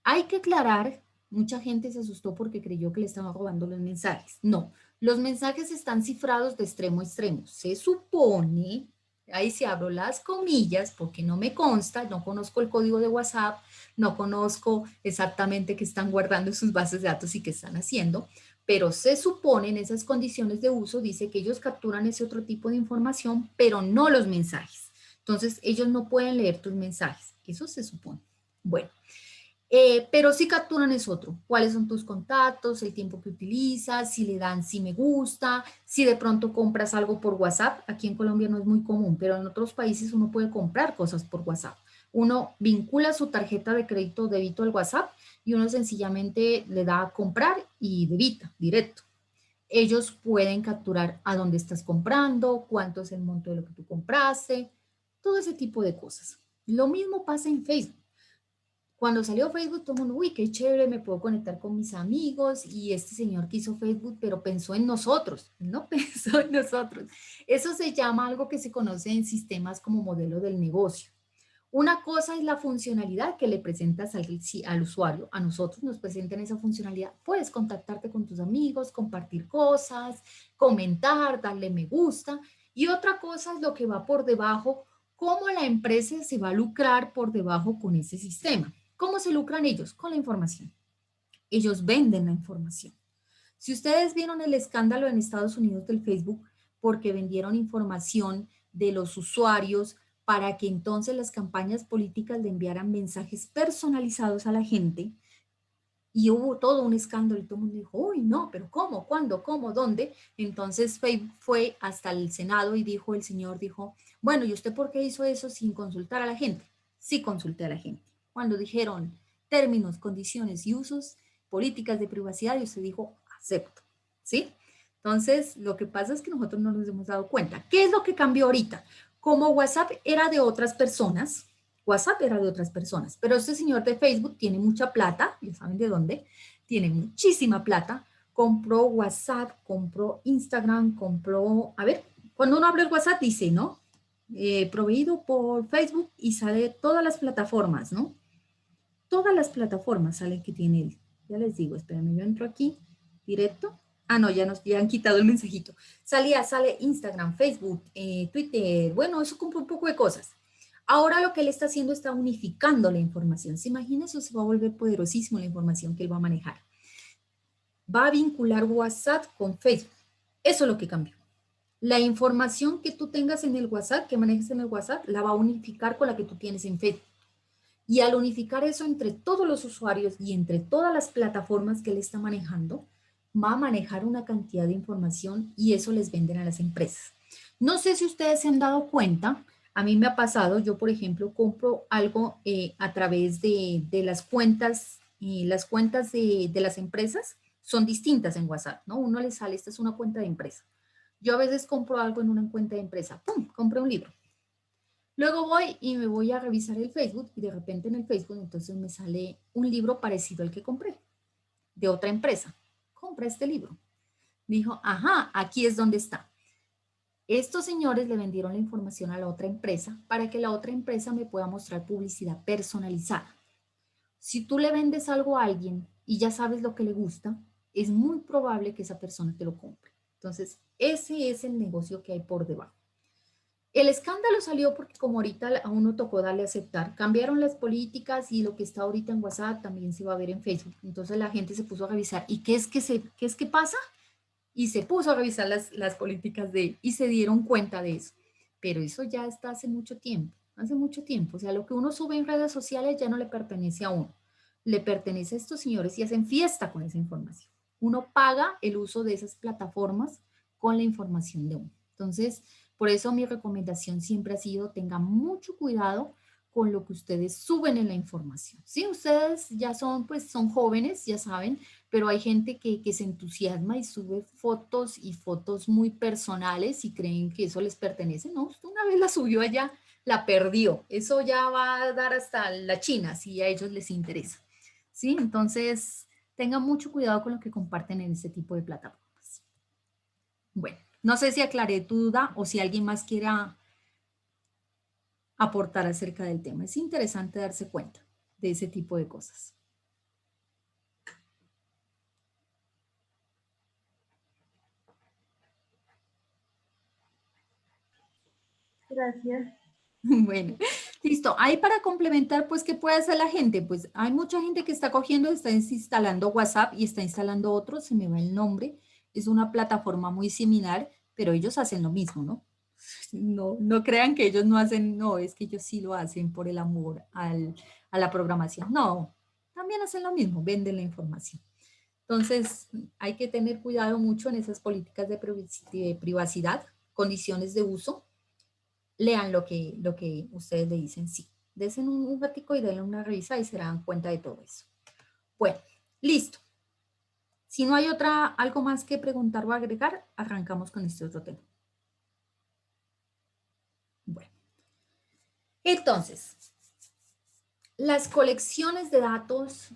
Hay que aclarar, mucha gente se asustó porque creyó que le estaban robando los mensajes. No, los mensajes están cifrados de extremo a extremo. Se supone, ahí se abro las comillas porque no me consta, no conozco el código de WhatsApp, no conozco exactamente qué están guardando en sus bases de datos y qué están haciendo, pero se supone en esas condiciones de uso, dice que ellos capturan ese otro tipo de información, pero no los mensajes. Entonces, ellos no pueden leer tus mensajes. Eso se supone. Bueno. Pero sí capturan es otro. ¿Cuáles son tus contactos? El tiempo que utilizas, si le dan sí me gusta, si de pronto compras algo por WhatsApp. Aquí en Colombia no es muy común, pero en otros países uno puede comprar cosas por WhatsApp. Uno vincula su tarjeta de crédito o débito al WhatsApp y uno sencillamente le da a comprar y debita directo. Ellos pueden capturar a dónde estás comprando, cuánto es el monto de lo que tú compraste, todo ese tipo de cosas. Lo mismo pasa en Facebook. Cuando salió Facebook, todo el mundo, uy, qué chévere, me puedo conectar con mis amigos y este señor que hizo Facebook, pero pensó en nosotros, no pensó en nosotros. Eso se llama algo que se conoce en sistemas como modelo del negocio. Una cosa es la funcionalidad que le presentas al usuario, a nosotros nos presentan esa funcionalidad. Puedes contactarte con tus amigos, compartir cosas, comentar, darle me gusta. Y otra cosa es lo que va por debajo, cómo la empresa se va a lucrar por debajo con ese sistema. ¿Cómo se lucran ellos? Con la información. Ellos venden la información. Si ustedes vieron el escándalo en Estados Unidos del Facebook, porque vendieron información de los usuarios para que entonces las campañas políticas le enviaran mensajes personalizados a la gente, y hubo todo un escándalo y todo el mundo dijo, uy, no, pero ¿cómo? ¿Cuándo? ¿Cómo? ¿Dónde? Entonces Facebook fue hasta el Senado y dijo, el señor dijo, bueno, ¿y usted por qué hizo eso sin consultar a la gente? Sí consulté a la gente. Cuando dijeron términos, condiciones y usos, políticas de privacidad, y usted dijo, acepto, ¿sí? Entonces, lo que pasa es que nosotros no nos hemos dado cuenta. ¿Qué es lo que cambió ahorita? Como WhatsApp era de otras personas, WhatsApp era de otras personas, pero este señor de Facebook tiene mucha plata, ya saben de dónde, tiene muchísima plata, compró WhatsApp, compró Instagram, compró, a ver, cuando uno habla el WhatsApp dice, ¿no? Proveído por Facebook y sale todas las plataformas, ¿no? Todas las plataformas salen que tiene él. Ya les digo, espérenme, yo entro aquí, directo. Ah, no, ya han quitado el mensajito. Sale Instagram, Facebook, Twitter, bueno, eso compró un poco de cosas. Ahora lo que él está haciendo está unificando la información. ¿Se imagina? Eso se va a volver poderosísimo la información que él va a manejar. Va a vincular WhatsApp con Facebook. Eso es lo que cambió. La información que tú tengas en el WhatsApp, que manejes en el WhatsApp, la va a unificar con la que tú tienes en Facebook. Y al unificar eso entre todos los usuarios y entre todas las plataformas que él está manejando, va a manejar una cantidad de información y eso les venden a las empresas. No sé si ustedes se han dado cuenta, a mí me ha pasado, yo por ejemplo compro algo a través de las cuentas de las empresas son distintas en WhatsApp, ¿no? Uno le sale, esta es una cuenta de empresa. Yo a veces compro algo en una cuenta de empresa, ¡pum!, compré un libro. Luego voy y me voy a revisar el Facebook y de repente en el Facebook entonces me sale un libro parecido al que compré, de otra empresa. Compré este libro. Dijo, ajá, aquí es donde está. Estos señores le vendieron la información a la otra empresa para que la otra empresa me pueda mostrar publicidad personalizada. Si tú le vendes algo a alguien y ya sabes lo que le gusta, es muy probable que esa persona te lo compre. Entonces, ese es el negocio que hay por debajo. El escándalo salió porque como ahorita a uno tocó darle a aceptar, cambiaron las políticas y lo que está ahorita en WhatsApp también se va a ver en Facebook. Entonces la gente se puso a revisar. ¿Y qué es que pasa? Y se puso a revisar las políticas de él y se dieron cuenta de eso. Pero eso ya está hace mucho tiempo, hace mucho tiempo. O sea, lo que uno sube en redes sociales ya no le pertenece a uno, le pertenece a estos señores y hacen fiesta con esa información. Uno paga el uso de esas plataformas con la información de uno. Entonces, por eso mi recomendación siempre ha sido, tengan mucho cuidado con lo que ustedes suben en la información. Sí, ustedes ya son, pues son jóvenes, ya saben, pero hay gente que se entusiasma y sube fotos y fotos muy personales y creen que eso les pertenece. No, usted una vez la subió allá, la perdió. Eso ya va a dar hasta la China si a ellos les interesa. Sí, entonces tengan mucho cuidado con lo que comparten en este tipo de plataformas. Bueno, no sé si aclaré tu duda o si alguien más quiera aportar acerca del tema. Es interesante darse cuenta de ese tipo de cosas. Gracias. Bueno, listo. Ahí para complementar, pues, ¿qué puede hacer la gente? Pues hay mucha gente que está cogiendo, está instalando WhatsApp y está instalando otro, se me va el nombre. Es una plataforma muy similar, pero ellos hacen lo mismo, ¿no? No, no crean que ellos no hacen, no, es que ellos sí lo hacen por el amor a la programación. No, también hacen lo mismo, venden la información. Entonces, hay que tener cuidado mucho en esas políticas de privacidad, condiciones de uso. Lean lo que ustedes le dicen, sí. Desen un ratico y denle una revisa y se dan cuenta de todo eso. Bueno, listo. Si no hay algo más que preguntar o agregar, arrancamos con este otro tema. Bueno. Entonces, las colecciones de datos,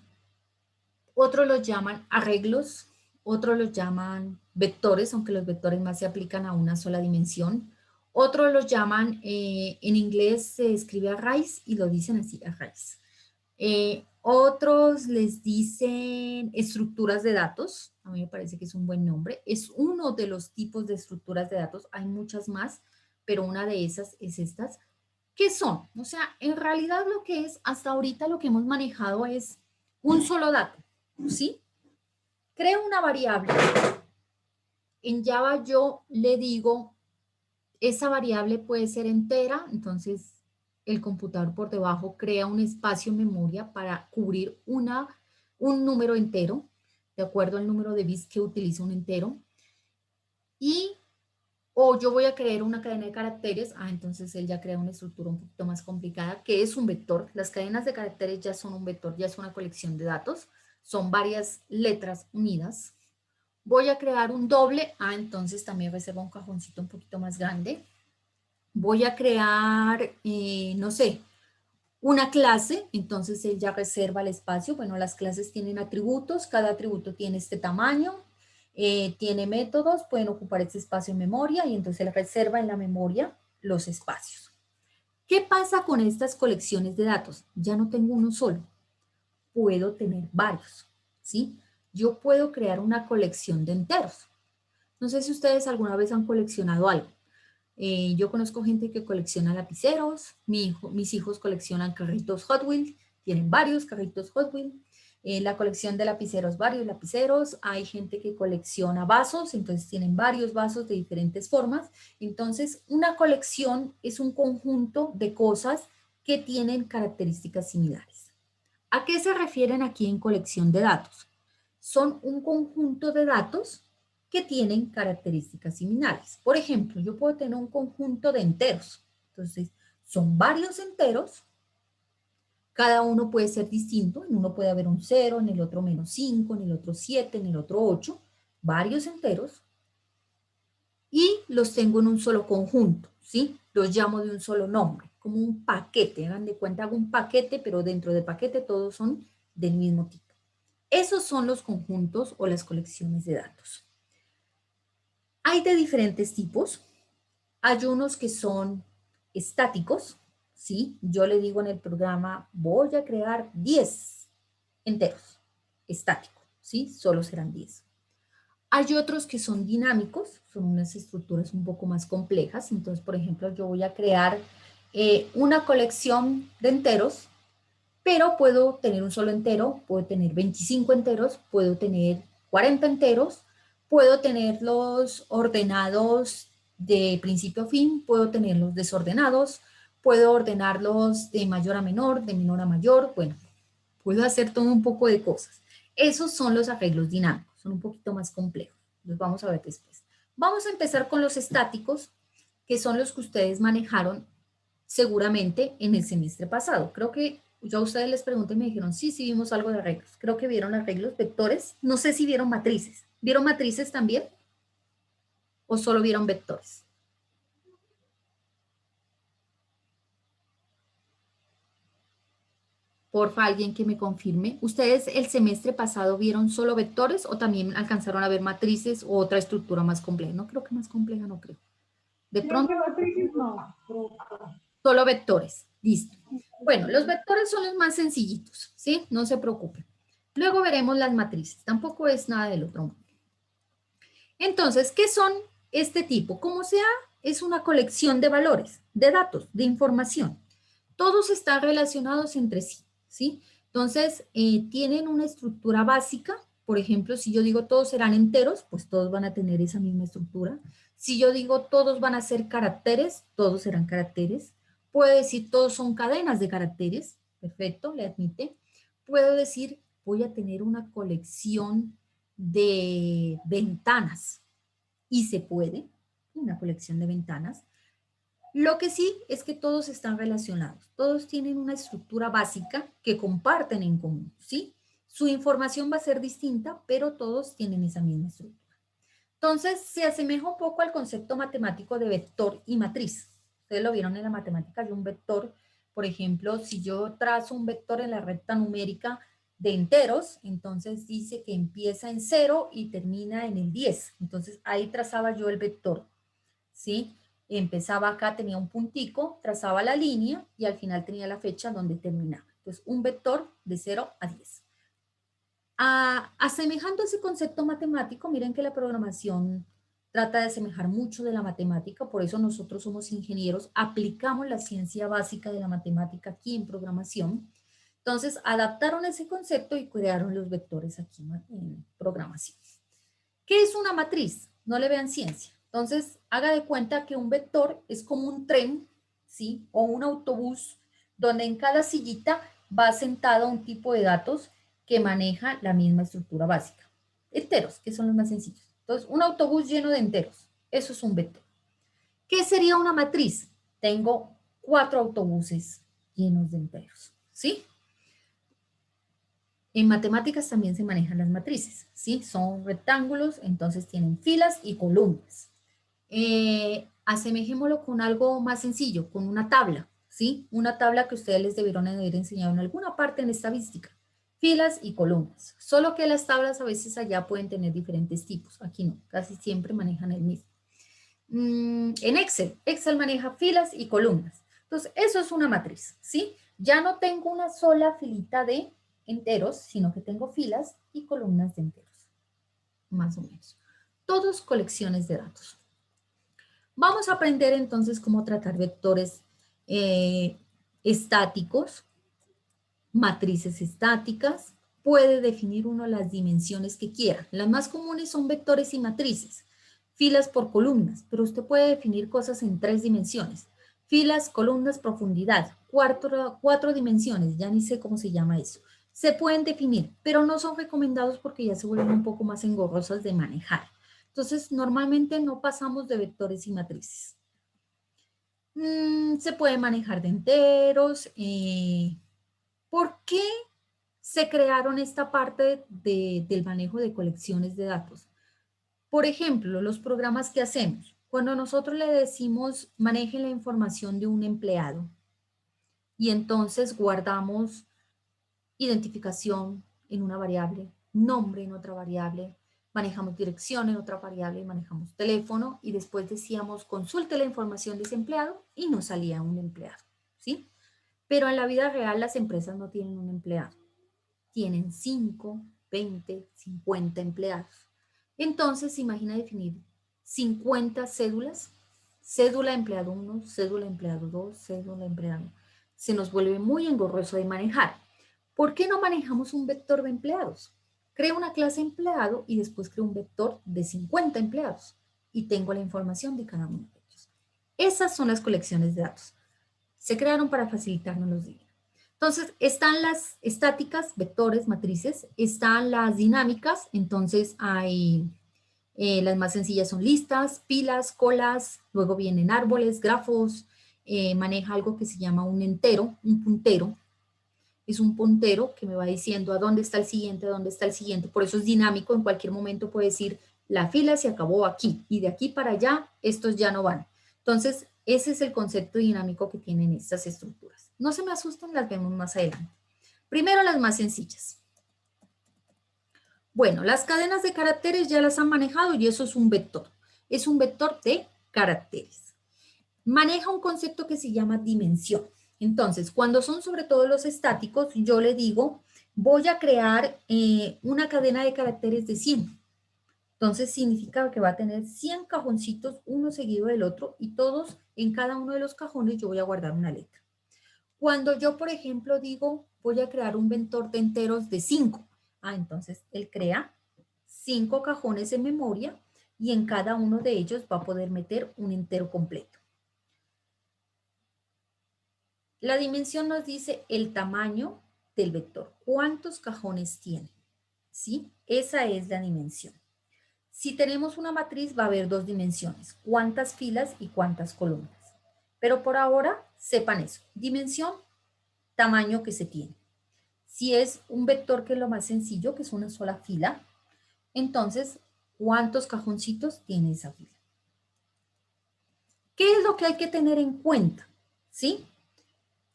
otros los llaman arreglos, otros los llaman vectores, aunque los vectores más se aplican a una sola dimensión. Otros los llaman, en inglés se escribe arrays y lo dicen así, arrays. Otros les dicen estructuras de datos, a mí me parece que es un buen nombre. Es uno de los tipos de estructuras de datos, hay muchas más, pero una de esas es estas. ¿Qué son? O sea, en realidad lo que es, hasta ahorita lo que hemos manejado es un solo dato, ¿sí? Creo una variable. En Java yo le digo, esa variable puede ser entera, entonces el computador por debajo crea un espacio en memoria para cubrir un número entero, de acuerdo al número de bits que utiliza un entero. O yo voy a crear una cadena de caracteres, entonces él ya crea una estructura un poquito más complicada, que es un vector. Las cadenas de caracteres ya son un vector, ya es una colección de datos, son varias letras unidas. Voy a crear un doble, entonces también reserva un cajoncito un poquito más grande. Voy a crear, no sé, una clase, entonces él ya reserva el espacio. Bueno, las clases tienen atributos, cada atributo tiene este tamaño, tiene métodos, pueden ocupar este espacio en memoria y entonces él reserva en la memoria los espacios. ¿Qué pasa con estas colecciones de datos? Ya no tengo uno solo, puedo tener varios, ¿sí? Yo puedo crear una colección de enteros. No sé si ustedes alguna vez han coleccionado algo. Yo conozco gente que colecciona lapiceros, mis hijos coleccionan carritos Hot Wheels, tienen varios carritos Hot Wheels. La colección de lapiceros, varios lapiceros. Hay gente que colecciona vasos, entonces tienen varios vasos de diferentes formas. Entonces, una colección es un conjunto de cosas que tienen características similares. ¿A qué se refieren aquí en colección de datos? Son un conjunto de datos que tienen características similares. Por ejemplo, yo puedo tener un conjunto de enteros. Entonces, son varios enteros. Cada uno puede ser distinto. En uno puede haber un 0, en el otro -5, en el otro 7, en el otro 8. Varios enteros. Y los tengo en un solo conjunto, ¿sí? Los llamo de un solo nombre, como un paquete. Hagan de cuenta, hago un paquete, pero dentro del paquete todos son del mismo tipo. Esos son los conjuntos o las colecciones de datos. Hay de diferentes tipos. Hay unos que son estáticos, ¿sí? Yo le digo en el programa, voy a crear 10 enteros, estáticos, ¿sí? Solo serán 10. Hay otros que son dinámicos, son unas estructuras un poco más complejas. Entonces, por ejemplo, yo voy a crear una colección de enteros, pero puedo tener un solo entero, puedo tener 25 enteros, puedo tener 40 enteros, puedo tenerlos ordenados de principio a fin, puedo tenerlos desordenados, puedo ordenarlos de mayor a menor, de menor a mayor, bueno, puedo hacer todo un poco de cosas. Esos son los arreglos dinámicos, son un poquito más complejos, los vamos a ver después. Vamos a empezar con los estáticos, que son los que ustedes manejaron seguramente en el semestre pasado. Creo que yo a ustedes les pregunté y me dijeron, sí, sí vimos algo de arreglos. Creo que vieron arreglos, vectores. No sé si vieron matrices. ¿Vieron matrices también? ¿O solo vieron vectores? Porfa, alguien que me confirme. ¿Ustedes el semestre pasado vieron solo vectores o también alcanzaron a ver matrices o otra estructura más compleja? No creo que más compleja, no creo. De Creo pronto, que matrices no. Solo vectores, listo. Bueno, los vectores son los más sencillitos, ¿sí? No se preocupen. Luego veremos las matrices, tampoco es nada del otro mundo. Entonces, ¿qué son este tipo? Como sea, es una colección de valores, de datos, de información. Todos están relacionados entre sí, ¿sí? Entonces, tienen una estructura básica. Por ejemplo, si yo digo todos serán enteros, pues todos van a tener esa misma estructura. Si yo digo todos van a ser caracteres, todos serán caracteres. Puedo decir todos son cadenas de caracteres, perfecto, le admite. Puedo decir voy a tener una colección de ventanas y se puede, una colección de ventanas. Lo que sí es que todos están relacionados, todos tienen una estructura básica que comparten en común, ¿sí? Su información va a ser distinta, pero todos tienen esa misma estructura. Entonces, se asemeja un poco al concepto matemático de vector y matriz. Ustedes lo vieron en la matemática de un vector. Por ejemplo, si yo trazo un vector en la recta numérica de enteros, entonces dice que empieza en 0 y termina en el 10. Entonces, ahí trazaba yo el vector, ¿sí? Empezaba acá, tenía un puntico, trazaba la línea y al final tenía la fecha donde terminaba. Entonces, un vector de 0 a 10. Asemejando ese concepto matemático, miren que la programación trata de asemejar mucho de la matemática, por eso nosotros somos ingenieros, aplicamos la ciencia básica de la matemática aquí en programación. Entonces, adaptaron ese concepto y crearon los vectores aquí en programación. ¿Qué es una matriz? No le vean ciencia. Entonces, haga de cuenta que un vector es como un tren, ¿sí? O un autobús, donde en cada sillita va sentado un tipo de datos que maneja la misma estructura básica. Enteros, que son los más sencillos. Entonces, un autobús lleno de enteros. Eso es un vector. ¿Qué sería una matriz? Tengo 4 autobuses llenos de enteros, ¿sí? En matemáticas también se manejan las matrices, ¿sí? Son rectángulos, entonces tienen filas y columnas. Asemejémoslo con algo más sencillo, con una tabla, ¿sí? Una tabla que ustedes les debieron haber enseñado en alguna parte en estadística. Filas y columnas. Solo que las tablas a veces allá pueden tener diferentes tipos. Aquí no, casi siempre manejan el mismo. En Excel maneja filas y columnas. Entonces, eso es una matriz, ¿sí? Ya no tengo una sola filita de enteros, sino que tengo filas y columnas de enteros, más o menos. Todos colecciones de datos. Vamos a aprender entonces cómo tratar vectores estáticos, matrices estáticas. Puede definir uno las dimensiones que quiera. Las más comunes son vectores y matrices. Filas por columnas, pero usted puede definir cosas en 3 dimensiones. Filas, columnas, profundidad. 4 dimensiones, ya ni sé cómo se llama eso. Se pueden definir, pero no son recomendados porque ya se vuelven un poco más engorrosas de manejar. Entonces, normalmente no pasamos de vectores y matrices. Se puede manejar de enteros. ¿Por qué se crearon esta parte del manejo de colecciones de datos? Por ejemplo, los programas que hacemos. Cuando nosotros le decimos maneje la información de un empleado y entonces guardamos identificación en una variable, nombre en otra variable, manejamos dirección en otra variable y manejamos teléfono y después decíamos consulte la información de ese empleado y nos salía un empleado, ¿sí? Pero en la vida real las empresas no tienen un empleado, tienen 5, 20, 50 empleados. Entonces, imagina definir 50 cédulas, cédula empleado 1, cédula empleado 2, cédula empleado. Se nos vuelve muy engorroso de manejar. ¿Por qué no manejamos un vector de empleados? Creo una clase empleado y después creo un vector de 50 empleados y tengo la información de cada uno de ellos. Esas son las colecciones de datos. Se crearon para facilitarnos los días. Entonces, están las estáticas, vectores, matrices, están las dinámicas, entonces hay, las más sencillas son listas, pilas, colas, luego vienen árboles, grafos, maneja algo que se llama un entero, un puntero. Es un puntero que me va diciendo a dónde está el siguiente, a dónde está el siguiente. Por eso es dinámico, en cualquier momento puede decir, la fila se acabó aquí y de aquí para allá estos ya no van. Entonces, ese es el concepto dinámico que tienen estas estructuras. No se me asusten, las vemos más adelante. Primero las más sencillas. Bueno, las cadenas de caracteres ya las han manejado y eso es un vector. Es un vector de caracteres. maneja un concepto que se llama dimensión. Entonces, cuando son sobre todo los estáticos, yo le digo, voy a crear una cadena de caracteres de 100. Entonces, significa que va a tener 100 cajoncitos, uno seguido del otro, y todos, en cada uno de los cajones, yo voy a guardar una letra. Cuando yo, por ejemplo, digo, voy a crear un vector de enteros de 5, entonces él crea 5 cajones en memoria, y en cada uno de ellos va a poder meter un entero completo. La dimensión nos dice el tamaño del vector. ¿Cuántos cajones tiene? ¿Sí? Esa es la dimensión. Si tenemos una matriz va a haber 2 dimensiones. ¿Cuántas filas y cuántas columnas? Pero por ahora, sepan eso. Dimensión, tamaño que se tiene. Si es un vector que es lo más sencillo, que es una sola fila, entonces, ¿cuántos cajoncitos tiene esa fila? ¿Qué es lo que hay que tener en cuenta? ¿Sí?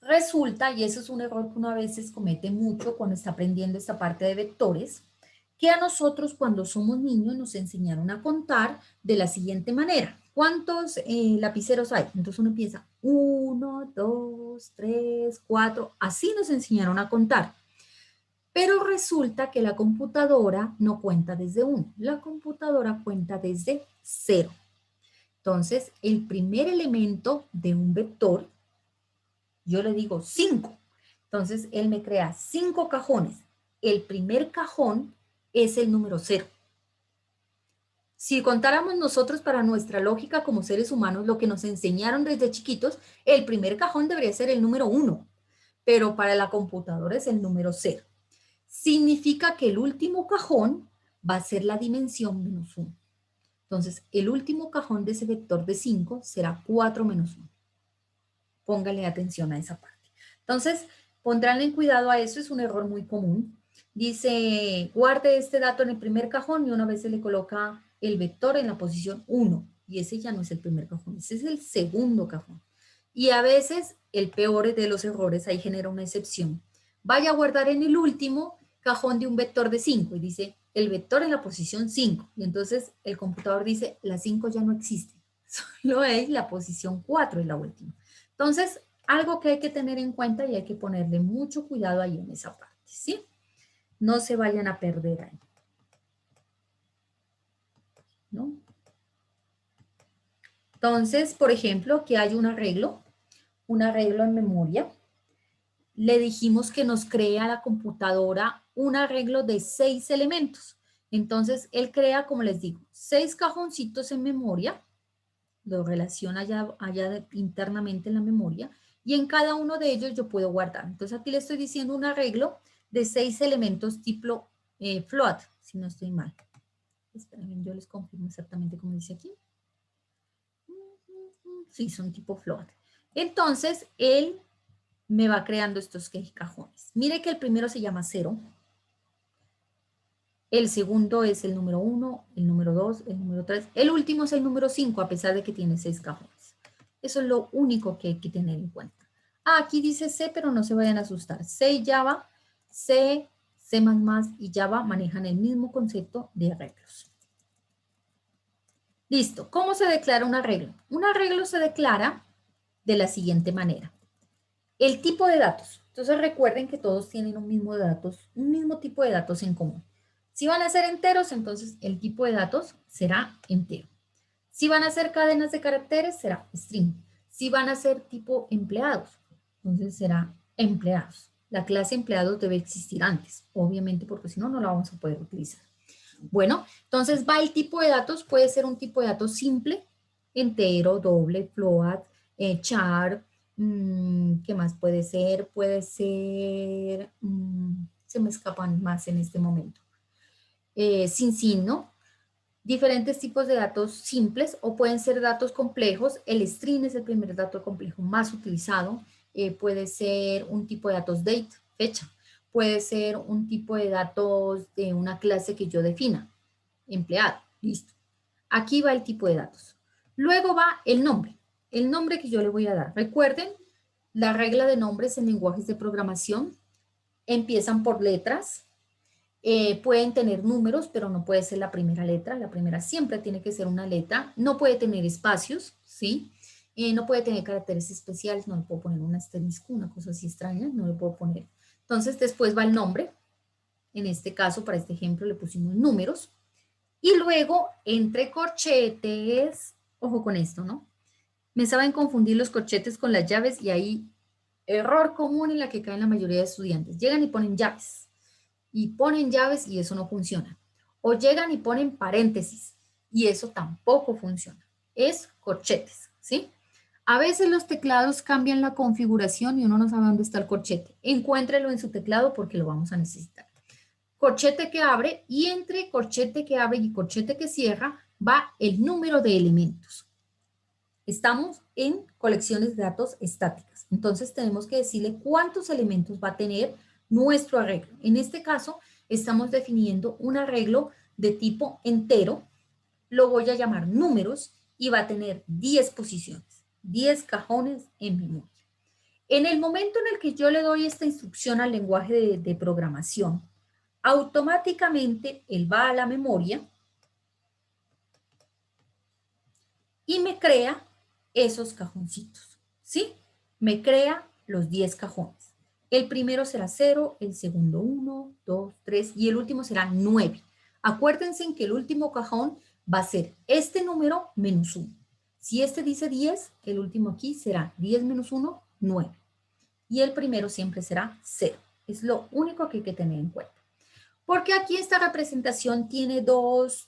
Resulta, y eso es un error que uno a veces comete mucho cuando está aprendiendo esta parte de vectores, que a nosotros cuando somos niños nos enseñaron a contar de la siguiente manera. ¿Cuántos lapiceros hay? Entonces uno empieza 1, 2, 3, 4, así nos enseñaron a contar. Pero resulta que la computadora no cuenta desde 1, la computadora cuenta desde 0. Entonces, el primer elemento de un vector, yo le digo 5. Entonces, él me crea 5 cajones. El primer cajón es el número 0. Si contáramos nosotros para nuestra lógica como seres humanos, lo que nos enseñaron desde chiquitos, el primer cajón debería ser el número 1, pero para la computadora es el número 0. Significa que el último cajón va a ser la dimensión menos 1. Entonces, el último cajón de ese vector de 5 será 4 menos 1. Póngale atención a esa parte. Entonces, pondránle cuidado a eso, es un error muy común. Dice, guarde este dato en el primer cajón y una vez se le coloca el vector en la posición 1. Y ese ya no es el primer cajón, ese es el segundo cajón. Y a veces, el peor de los errores, ahí genera una excepción. Vaya a guardar en el último cajón de un vector de 5 y dice, el vector en la posición 5. Y entonces el computador dice, la 5 ya no existe. Solo es la posición 4, es la última. Entonces, algo que hay que tener en cuenta y hay que ponerle mucho cuidado ahí en esa parte, ¿sí? No se vayan a perder ahí. ¿No? Entonces, por ejemplo, aquí hay un arreglo en memoria. Le dijimos que nos crea la computadora un arreglo de 6 elementos. Entonces, él crea, como les digo, 6 cajoncitos en memoria, lo relaciona allá internamente en la memoria, y en cada uno de ellos yo puedo guardar. Entonces, aquí le estoy diciendo un arreglo de 6 elementos tipo float, si no estoy mal. Esperen, yo les confirmo exactamente como dice aquí. Sí, son tipo float. Entonces, él me va creando estos cajones. Mire que el primero se llama 0. El segundo es el número 1, el número 2, el número 3. El último es el número 5, a pesar de que tiene 6 cajones. Eso es lo único que hay que tener en cuenta. Aquí dice C, pero no se vayan a asustar. C y Java, C, C++ y Java manejan el mismo concepto de arreglos. Listo. ¿Cómo se declara un arreglo? Un arreglo se declara de la siguiente manera. El tipo de datos. Entonces recuerden que todos tienen un mismo tipo de datos en común. Si van a ser enteros, entonces el tipo de datos será entero. Si van a ser cadenas de caracteres, será string. Si van a ser tipo empleados, entonces será empleados. La clase empleados debe existir antes, obviamente, porque si no, no la vamos a poder utilizar. Bueno, entonces va el tipo de datos, puede ser un tipo de datos simple, entero, doble, float, char, ¿qué más puede ser? Puede ser, se me escapan más en este momento. Sin signo, diferentes tipos de datos simples o pueden ser datos complejos. El string es el primer dato complejo más utilizado. Puede ser un tipo de datos date, fecha. Puede ser un tipo de datos de una clase que yo defina. Empleado, listo. Aquí va el tipo de datos. Luego va el nombre que yo le voy a dar. Recuerden, la regla de nombres en lenguajes de programación empiezan por letras. Pueden tener números, pero no puede ser la primera letra. La primera siempre tiene que ser una letra. No puede tener espacios, ¿sí? no puede tener caracteres especiales, no le puedo poner un asterisco, una cosa así extraña, no le puedo poner. Entonces después va el nombre, en este caso, para este ejemplo, le pusimos números, y luego entre corchetes, ojo con esto, ¿no? Me saben confundir los corchetes con las llaves y ahí, error común en la que caen la mayoría de estudiantes. Llegan y ponen llaves, y eso no funciona. O llegan y ponen paréntesis, y eso tampoco funciona. Es corchetes, ¿sí? A veces los teclados cambian la configuración y uno no sabe dónde está el corchete. Encuéntrelo en su teclado porque lo vamos a necesitar. Corchete que abre, y entre corchete que abre y corchete que cierra va el número de elementos. Estamos en colecciones de datos estáticas. Entonces tenemos que decirle cuántos elementos va a tener nuestro arreglo. En este caso estamos definiendo un arreglo de tipo entero. Lo voy a llamar números y va a tener 10 posiciones, 10 cajones en memoria. En el momento en el que yo le doy esta instrucción al lenguaje de programación, automáticamente él va a la memoria y me crea esos cajoncitos, ¿sí? Me crea los 10 cajones. El primero será 0, el segundo 1, 2, 3 y el último será 9. Acuérdense en que el último cajón va a ser este número menos 1. Si este dice 10, el último aquí será 10 menos 1, 9. Y el primero siempre será 0. Es lo único que hay que tener en cuenta. Porque aquí esta representación tiene dos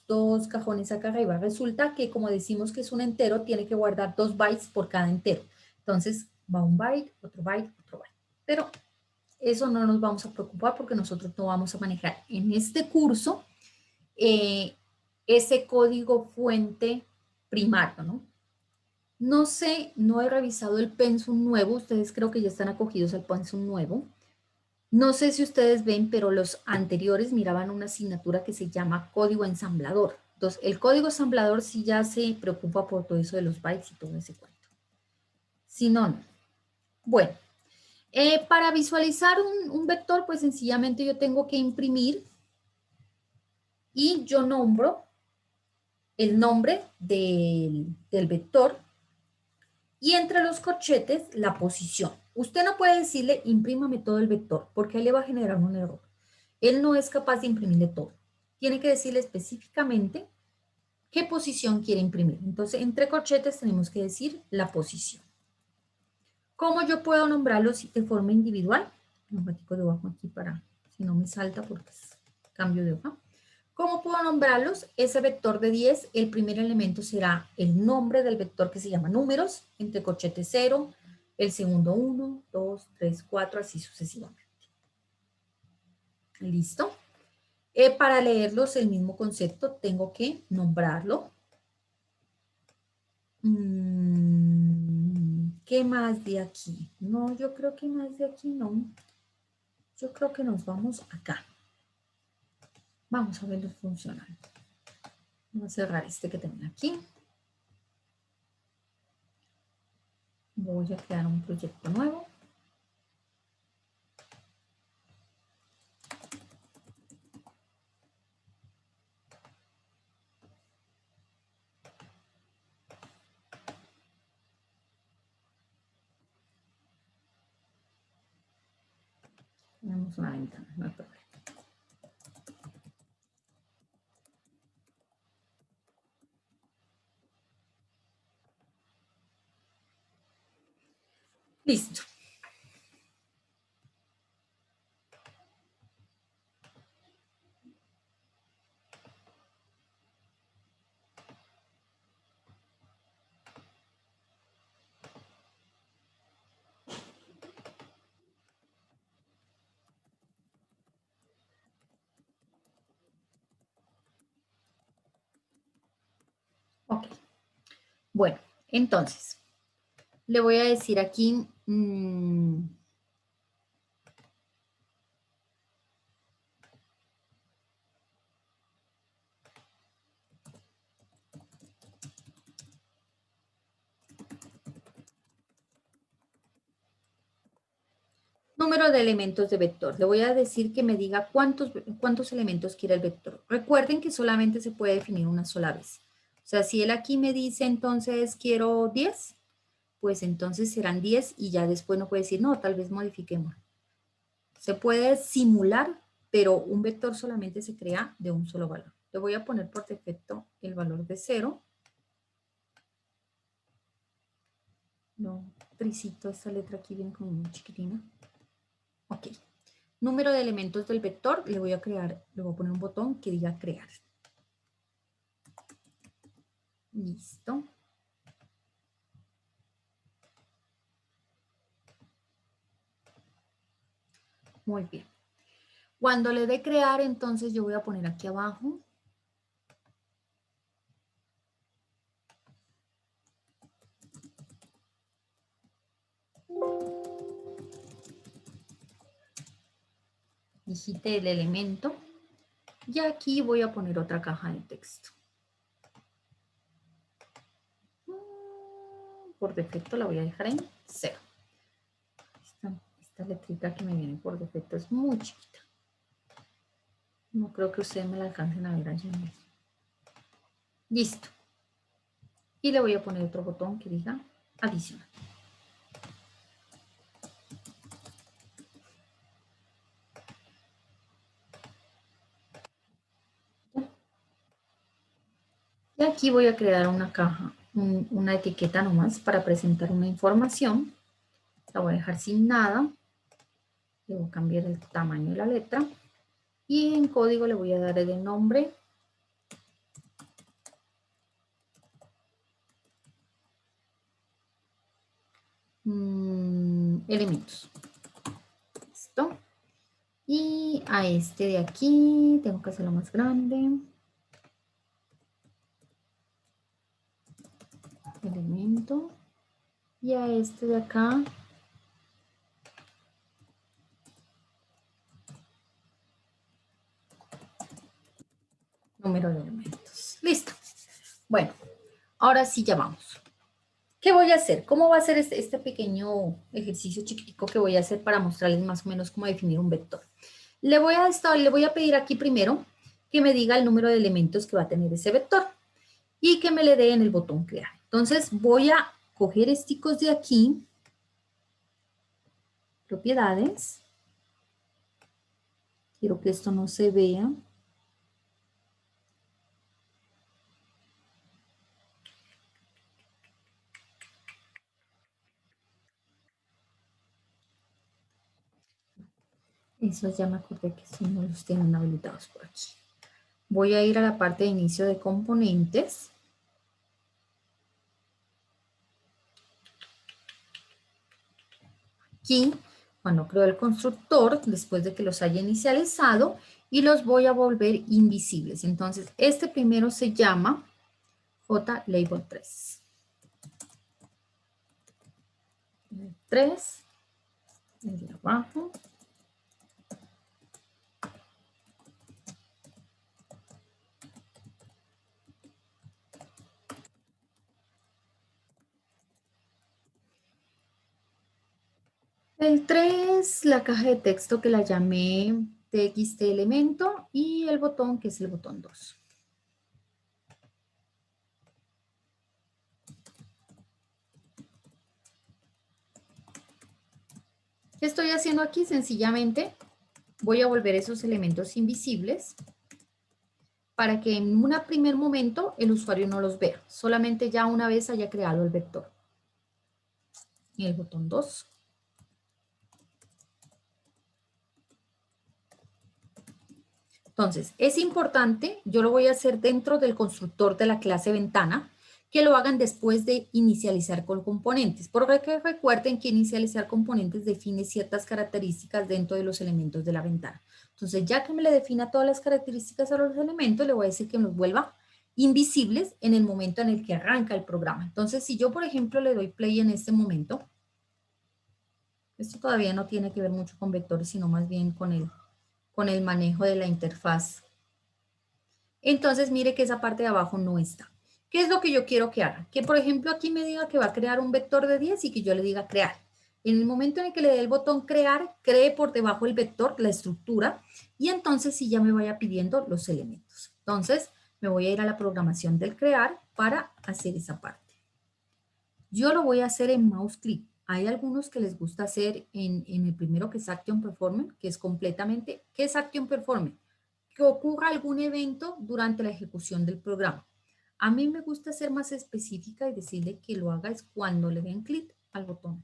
cajones acá arriba. Resulta que como decimos que es un entero, tiene que guardar 2 bytes por cada entero. Entonces va un byte, otro byte, otro byte. Pero eso no nos vamos a preocupar porque nosotros no vamos a manejar en este curso ese código fuente primario, ¿no? No sé, no he revisado el pensum nuevo. Ustedes creo que ya están acogidos al pensum nuevo. No sé si ustedes ven, pero los anteriores miraban una asignatura que se llama código ensamblador. Entonces, el código ensamblador sí ya se preocupa por todo eso de los bytes y todo ese cuento. Si no, no. Bueno, para visualizar un vector, pues sencillamente yo tengo que imprimir y yo nombro el nombre del vector y entre los corchetes la posición. Usted no puede decirle imprímame todo el vector porque ahí le va a generar un error. Él no es capaz de imprimirle todo. Tiene que decirle específicamente qué posición quiere imprimir. Entonces, entre corchetes tenemos que decir la posición. ¿Cómo yo puedo nombrarlos de forma individual? Un ratito de abajo aquí para, si no me salta porque es cambio de hoja. ¿Cómo puedo nombrarlos? Ese vector de 10, el primer elemento será el nombre del vector que se llama números, entre corchetes 0, el segundo 1, 2, 3, 4, así sucesivamente. ¿Listo? Para leerlos el mismo concepto tengo que nombrarlo. ¿Qué más de aquí? No, yo creo que más de aquí no. Yo creo que nos vamos acá. Vamos a verlos funcionando. Voy a cerrar este que tengo aquí. Voy a crear un proyecto nuevo. Tenemos una ventana, no hay problema. Listo. Ok. Bueno, entonces, le voy a decir aquí, número de elementos de vector. Le voy a decir que me diga cuántos elementos quiere el vector. Recuerden que solamente se puede definir una sola vez. O sea, si él aquí me dice entonces quiero 10, pues entonces serán 10 y ya después no puede decir, no, tal vez modifiquemos. Se puede simular, pero un vector solamente se crea de un solo valor. Le voy a poner por defecto el valor de 0. No, tricito, esta letra aquí viene como muy chiquitina. Ok. Número de elementos del vector, le voy a poner un botón que diga crear. Listo. Muy bien. Cuando le dé crear, entonces yo voy a poner aquí abajo. Digite el elemento. Y aquí voy a poner otra caja de texto. Por defecto la voy a dejar en 0. Esta letrita que me viene por defecto es muy chiquita. No creo que ustedes me la alcancen a ver allí. Listo. Y le voy a poner otro botón que diga adicionar. Y aquí voy a crear una caja, una etiqueta nomás para presentar una información. La voy a dejar sin nada. Le voy a cambiar el tamaño de la letra. Y en código le voy a dar el nombre. Elementos. Listo. Y a este de aquí tengo que hacerlo más grande. Elemento. Y a este de acá número de elementos. Listo. Bueno, ahora sí ya vamos. ¿Qué voy a hacer? ¿Cómo va a ser este pequeño ejercicio chiquitico que voy a hacer para mostrarles más o menos cómo definir un vector? Le voy a pedir aquí primero que me diga el número de elementos que va a tener ese vector y que me le dé en el botón crear. Entonces voy a coger estos de aquí, propiedades. Quiero que esto no se vea. Eso ya me acordé que si no los tienen habilitados por aquí. Voy a ir a la parte de inicio de componentes. Aquí, cuando creo el constructor, después de que los haya inicializado, y los voy a volver invisibles. Entonces, este primero se llama JLabel3. 3, el de abajo. El 3, la caja de texto que la llamé txt elemento y el botón que es el botón 2. ¿Qué estoy haciendo aquí? Sencillamente voy a volver esos elementos invisibles para que en un primer momento el usuario no los vea, solamente ya una vez haya creado el vector. Y el botón 2. Entonces, es importante, yo lo voy a hacer dentro del constructor de la clase ventana, que lo hagan después de inicializar con componentes, porque recuerden que inicializar componentes define ciertas características dentro de los elementos de la ventana. Entonces, ya que me le defina todas las características a los elementos, le voy a decir que los vuelva invisibles en el momento en el que arranca el programa. Entonces, si yo, por ejemplo, le doy play en este momento, esto todavía no tiene que ver mucho con vectores, sino más bien con el manejo de la interfaz. Entonces, mire que esa parte de abajo no está. ¿Qué es lo que yo quiero que haga? Que, por ejemplo, aquí me diga que va a crear un vector de 10 y que yo le diga crear. En el momento en el que le dé el botón crear, cree por debajo el vector, la estructura, y entonces sí ya me vaya pidiendo los elementos. Entonces, me voy a ir a la programación del crear para hacer esa parte. Yo lo voy a hacer en mouse click. Hay algunos que les gusta hacer en el primero que es Action Performance, que es completamente, ¿qué es Action Performance? Que ocurra algún evento durante la ejecución del programa. A mí me gusta ser más específica y decirle que lo haga es cuando le den clic al botón.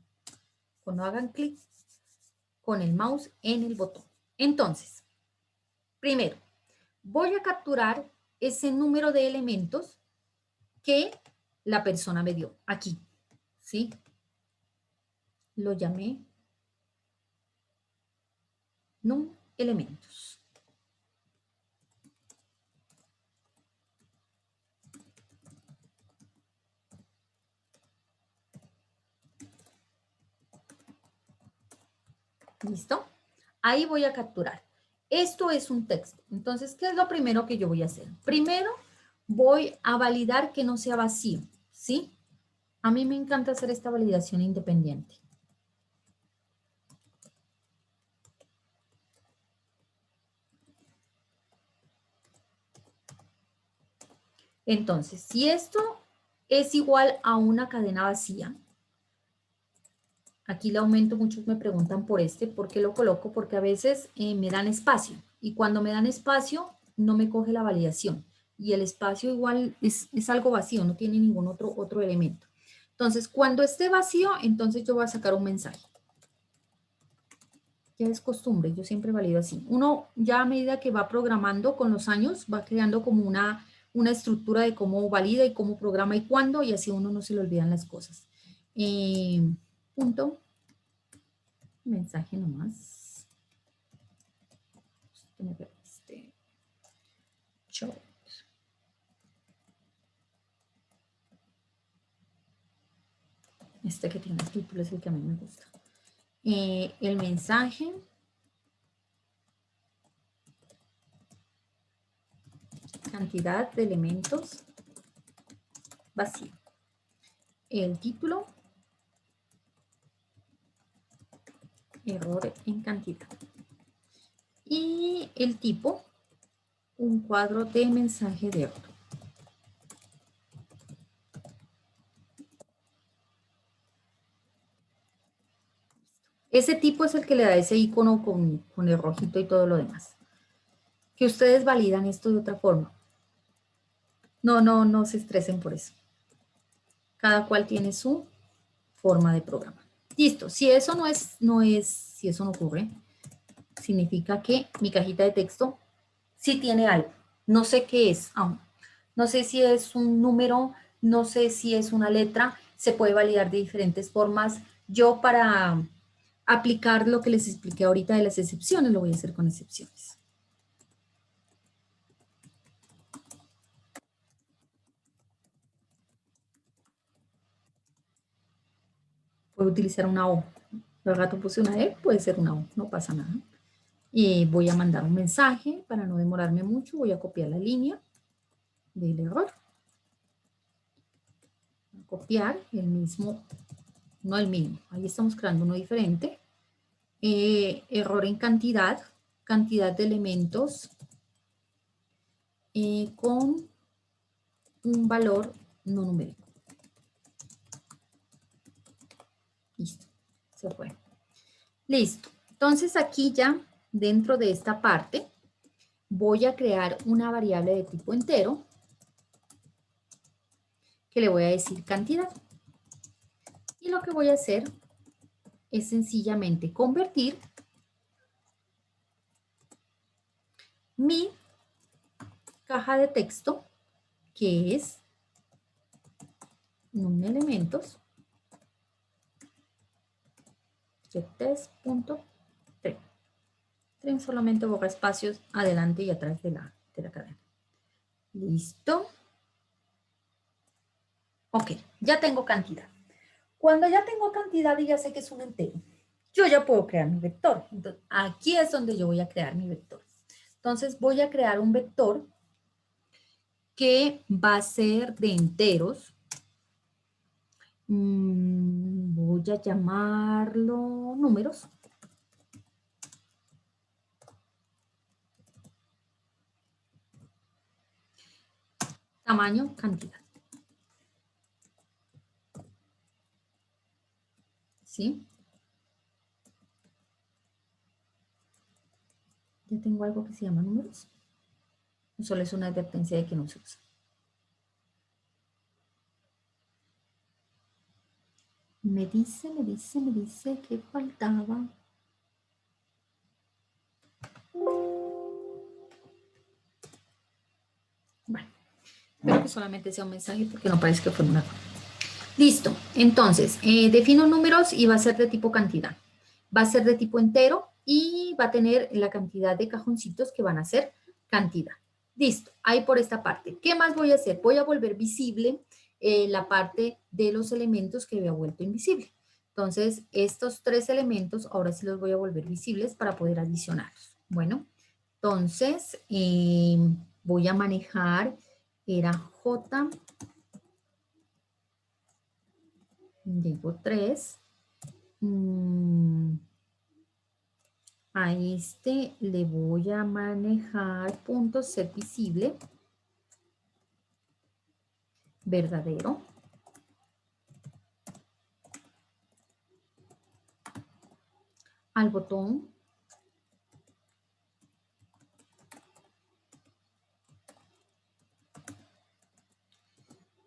Cuando hagan clic con el mouse en el botón. Entonces, primero, voy a capturar ese número de elementos que la persona me dio aquí, ¿sí? Lo llamé num elementos. ¿Listo? Ahí voy a capturar. Esto es un texto. Entonces, ¿qué es lo primero que yo voy a hacer? Primero, voy a validar que no sea vacío, ¿sí? A mí me encanta hacer esta validación independiente. Entonces, si esto es igual a una cadena vacía, aquí le aumento, muchos me preguntan por ¿por qué lo coloco? Porque a veces me dan espacio y cuando me dan espacio no me coge la validación y el espacio igual es algo vacío, no tiene ningún otro elemento. Entonces, cuando esté vacío, entonces yo voy a sacar un mensaje. Ya es costumbre, yo siempre valido así. Uno ya a medida que va programando con los años, va creando como una estructura de cómo valida y cómo programa y cuándo, y así uno no se le olvidan las cosas. Punto. Mensaje nomás. Chart. Este que tiene el título es el que a mí me gusta. El mensaje. Cantidad de elementos vacío. El título. Error en cantidad. Y el tipo. Un cuadro de mensaje de error. Ese tipo es el que le da ese icono con el rojito y todo lo demás. Que ustedes validan esto de otra forma. No se estresen por eso. Cada cual tiene su forma de programa. Listo. Si eso si eso no ocurre, significa que mi cajita de texto sí tiene algo. No sé qué es aún. No sé si es un número, no sé si es una letra. Se puede validar de diferentes formas. Yo para aplicar lo que les expliqué ahorita de las excepciones, lo voy a hacer con excepciones. Puedo utilizar una O. Al rato puse una E, puede ser una O, no pasa nada. Y voy a mandar un mensaje para no demorarme mucho. Voy a copiar la línea del error. Voy a copiar el mismo, no el mismo. Ahí estamos creando uno diferente. Error en cantidad de elementos con un valor no numérico. Listo, se fue. Listo. Entonces aquí ya dentro de esta parte voy a crear una variable de tipo entero que le voy a decir cantidad. Y lo que voy a hacer es sencillamente convertir mi caja de texto, que es num elementos, de test.tren. Tren solamente borra espacios adelante y atrás de la cadena. Listo. Ok, ya tengo cantidad. Cuando ya tengo cantidad y ya sé que es un entero, yo ya puedo crear mi vector. Entonces, aquí es donde yo voy a crear mi vector. Entonces voy a crear un vector que va a ser de enteros. Voy a llamarlo números. Tamaño, cantidad. ¿sí? Ya tengo algo que se llama números. Solo es una advertencia de que no se usa. Me dice que faltaba. Bueno, espero que solamente sea un mensaje porque no parece que fue una. Listo, entonces, defino números y va a ser de tipo cantidad. Va a ser de tipo entero y va a tener la cantidad de cajoncitos que van a ser cantidad. Listo, ahí por esta parte. ¿Qué más voy a hacer? Voy a volver visible la parte de los elementos que había vuelto invisible. Entonces, estos tres elementos ahora sí los voy a volver visibles para poder adicionarlos. Bueno, entonces voy a manejar, era J, digo 3. A este le voy a manejar punto set visible, verdadero. Al botón.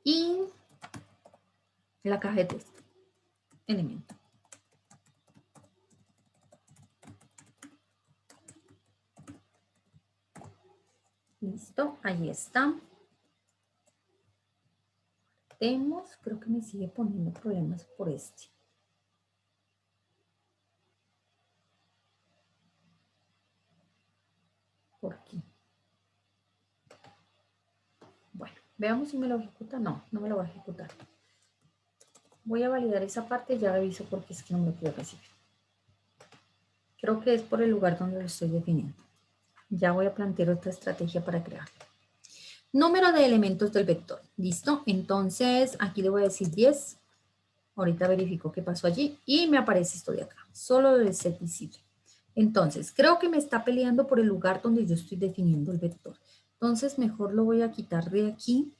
Y la caja de texto, elemento. Listo, ahí está. Creo que me sigue poniendo problemas por este. ¿Por qué? Bueno, veamos si me lo ejecuta. No, no me lo va a ejecutar. Voy a validar esa parte y ya reviso porque es que no me lo quiero recibir. Creo que es por el lugar donde lo estoy definiendo. Ya voy a plantear otra estrategia para crearlo. Número de elementos del vector. ¿Listo? Entonces, aquí le voy a decir 10. Ahorita verifico qué pasó allí y me aparece esto de acá. Solo el set visible. Entonces, creo que me está peleando por el lugar donde yo estoy definiendo el vector. Entonces, mejor lo voy a quitar de aquí.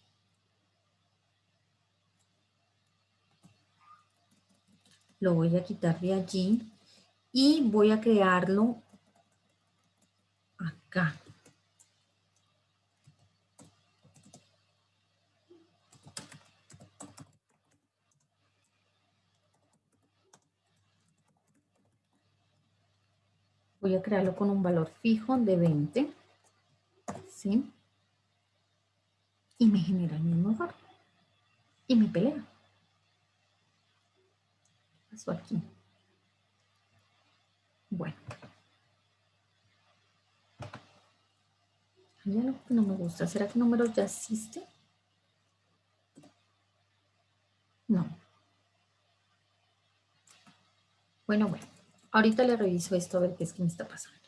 Lo voy a quitar de allí y voy a crearlo acá. Voy a crearlo con un valor fijo de 20. ¿Sí? Y me genera el mismo error. Y me pelea. ¿Qué pasó aquí? Bueno. Hay algo que no me gusta. ¿Será que números ya existe? No. Bueno. Ahorita le reviso esto a ver qué es que me está pasando.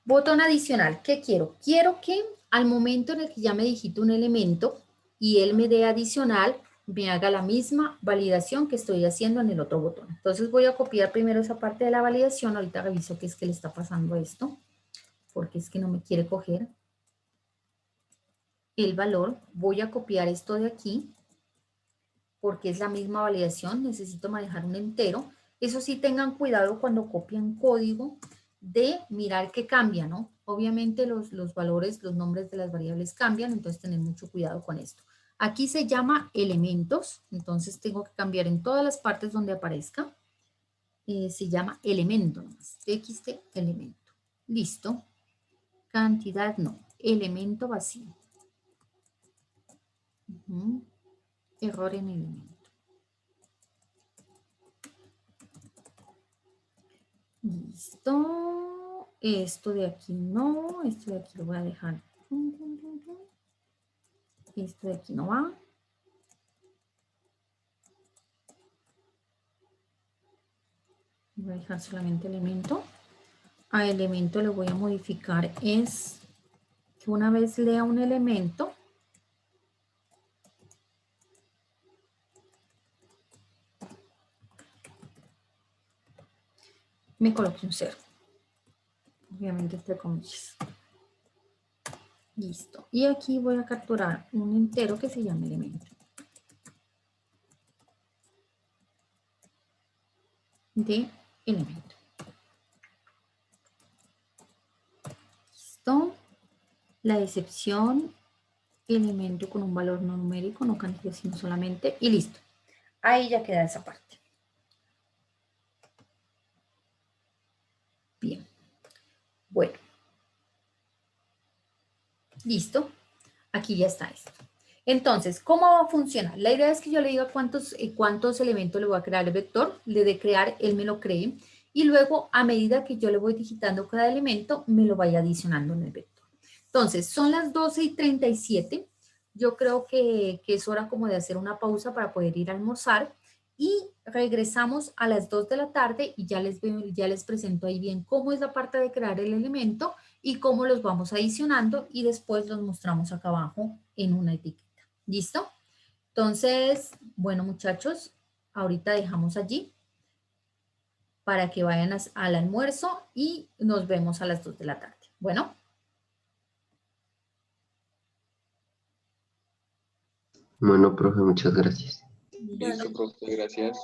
Botón adicional. ¿Qué quiero? Quiero que al momento en el que ya me digite un elemento y él me dé adicional, me haga la misma validación que estoy haciendo en el otro botón. Entonces voy a copiar primero esa parte de la validación. Ahorita reviso qué es que le está pasando a esto, porque es que no me quiere coger el valor. Voy a copiar esto de aquí, porque es la misma validación. Necesito manejar un entero. Eso sí, tengan cuidado cuando copian código de mirar que cambia, ¿no? Obviamente los valores, los nombres de las variables cambian, entonces tener mucho cuidado con esto. Aquí se llama elementos, entonces tengo que cambiar en todas las partes donde aparezca. Se llama elemento nomás, txt elemento. Listo. Cantidad no, elemento vacío. Error en elemento. Listo. Esto de aquí no. Esto de aquí lo voy a dejar. Esto de aquí no va. Voy a dejar solamente elemento. A elemento le voy a modificar es que una vez lea un elemento, me coloque un 0. Obviamente entre comillas. Listo. Y aquí voy a capturar un entero que se llama elemento. de elemento. Listo. La excepción, elemento con un valor no numérico, no cantidad, sino solamente, y listo. Ahí ya queda esa parte. Bien. Bueno. Listo. Aquí ya está esto. Entonces, ¿cómo va a funcionar? La idea es que yo le diga cuántos elementos le voy a crear al vector, le de crear, él me lo cree, y luego a medida que yo le voy digitando cada elemento, me lo vaya adicionando en el vector. Entonces, son las 12:37. Yo creo que es hora como de hacer una pausa para poder ir a almorzar y regresamos a las 2 de la tarde y ya les presento ahí bien cómo es la parte de crear el elemento y cómo los vamos adicionando y después los mostramos acá abajo en una etiqueta. ¿Listo? Entonces, bueno muchachos, ahorita dejamos allí para que vayan al almuerzo y nos vemos a las 2 de la tarde. Bueno. Bueno, profe, muchas gracias. Listo, profe, gracias.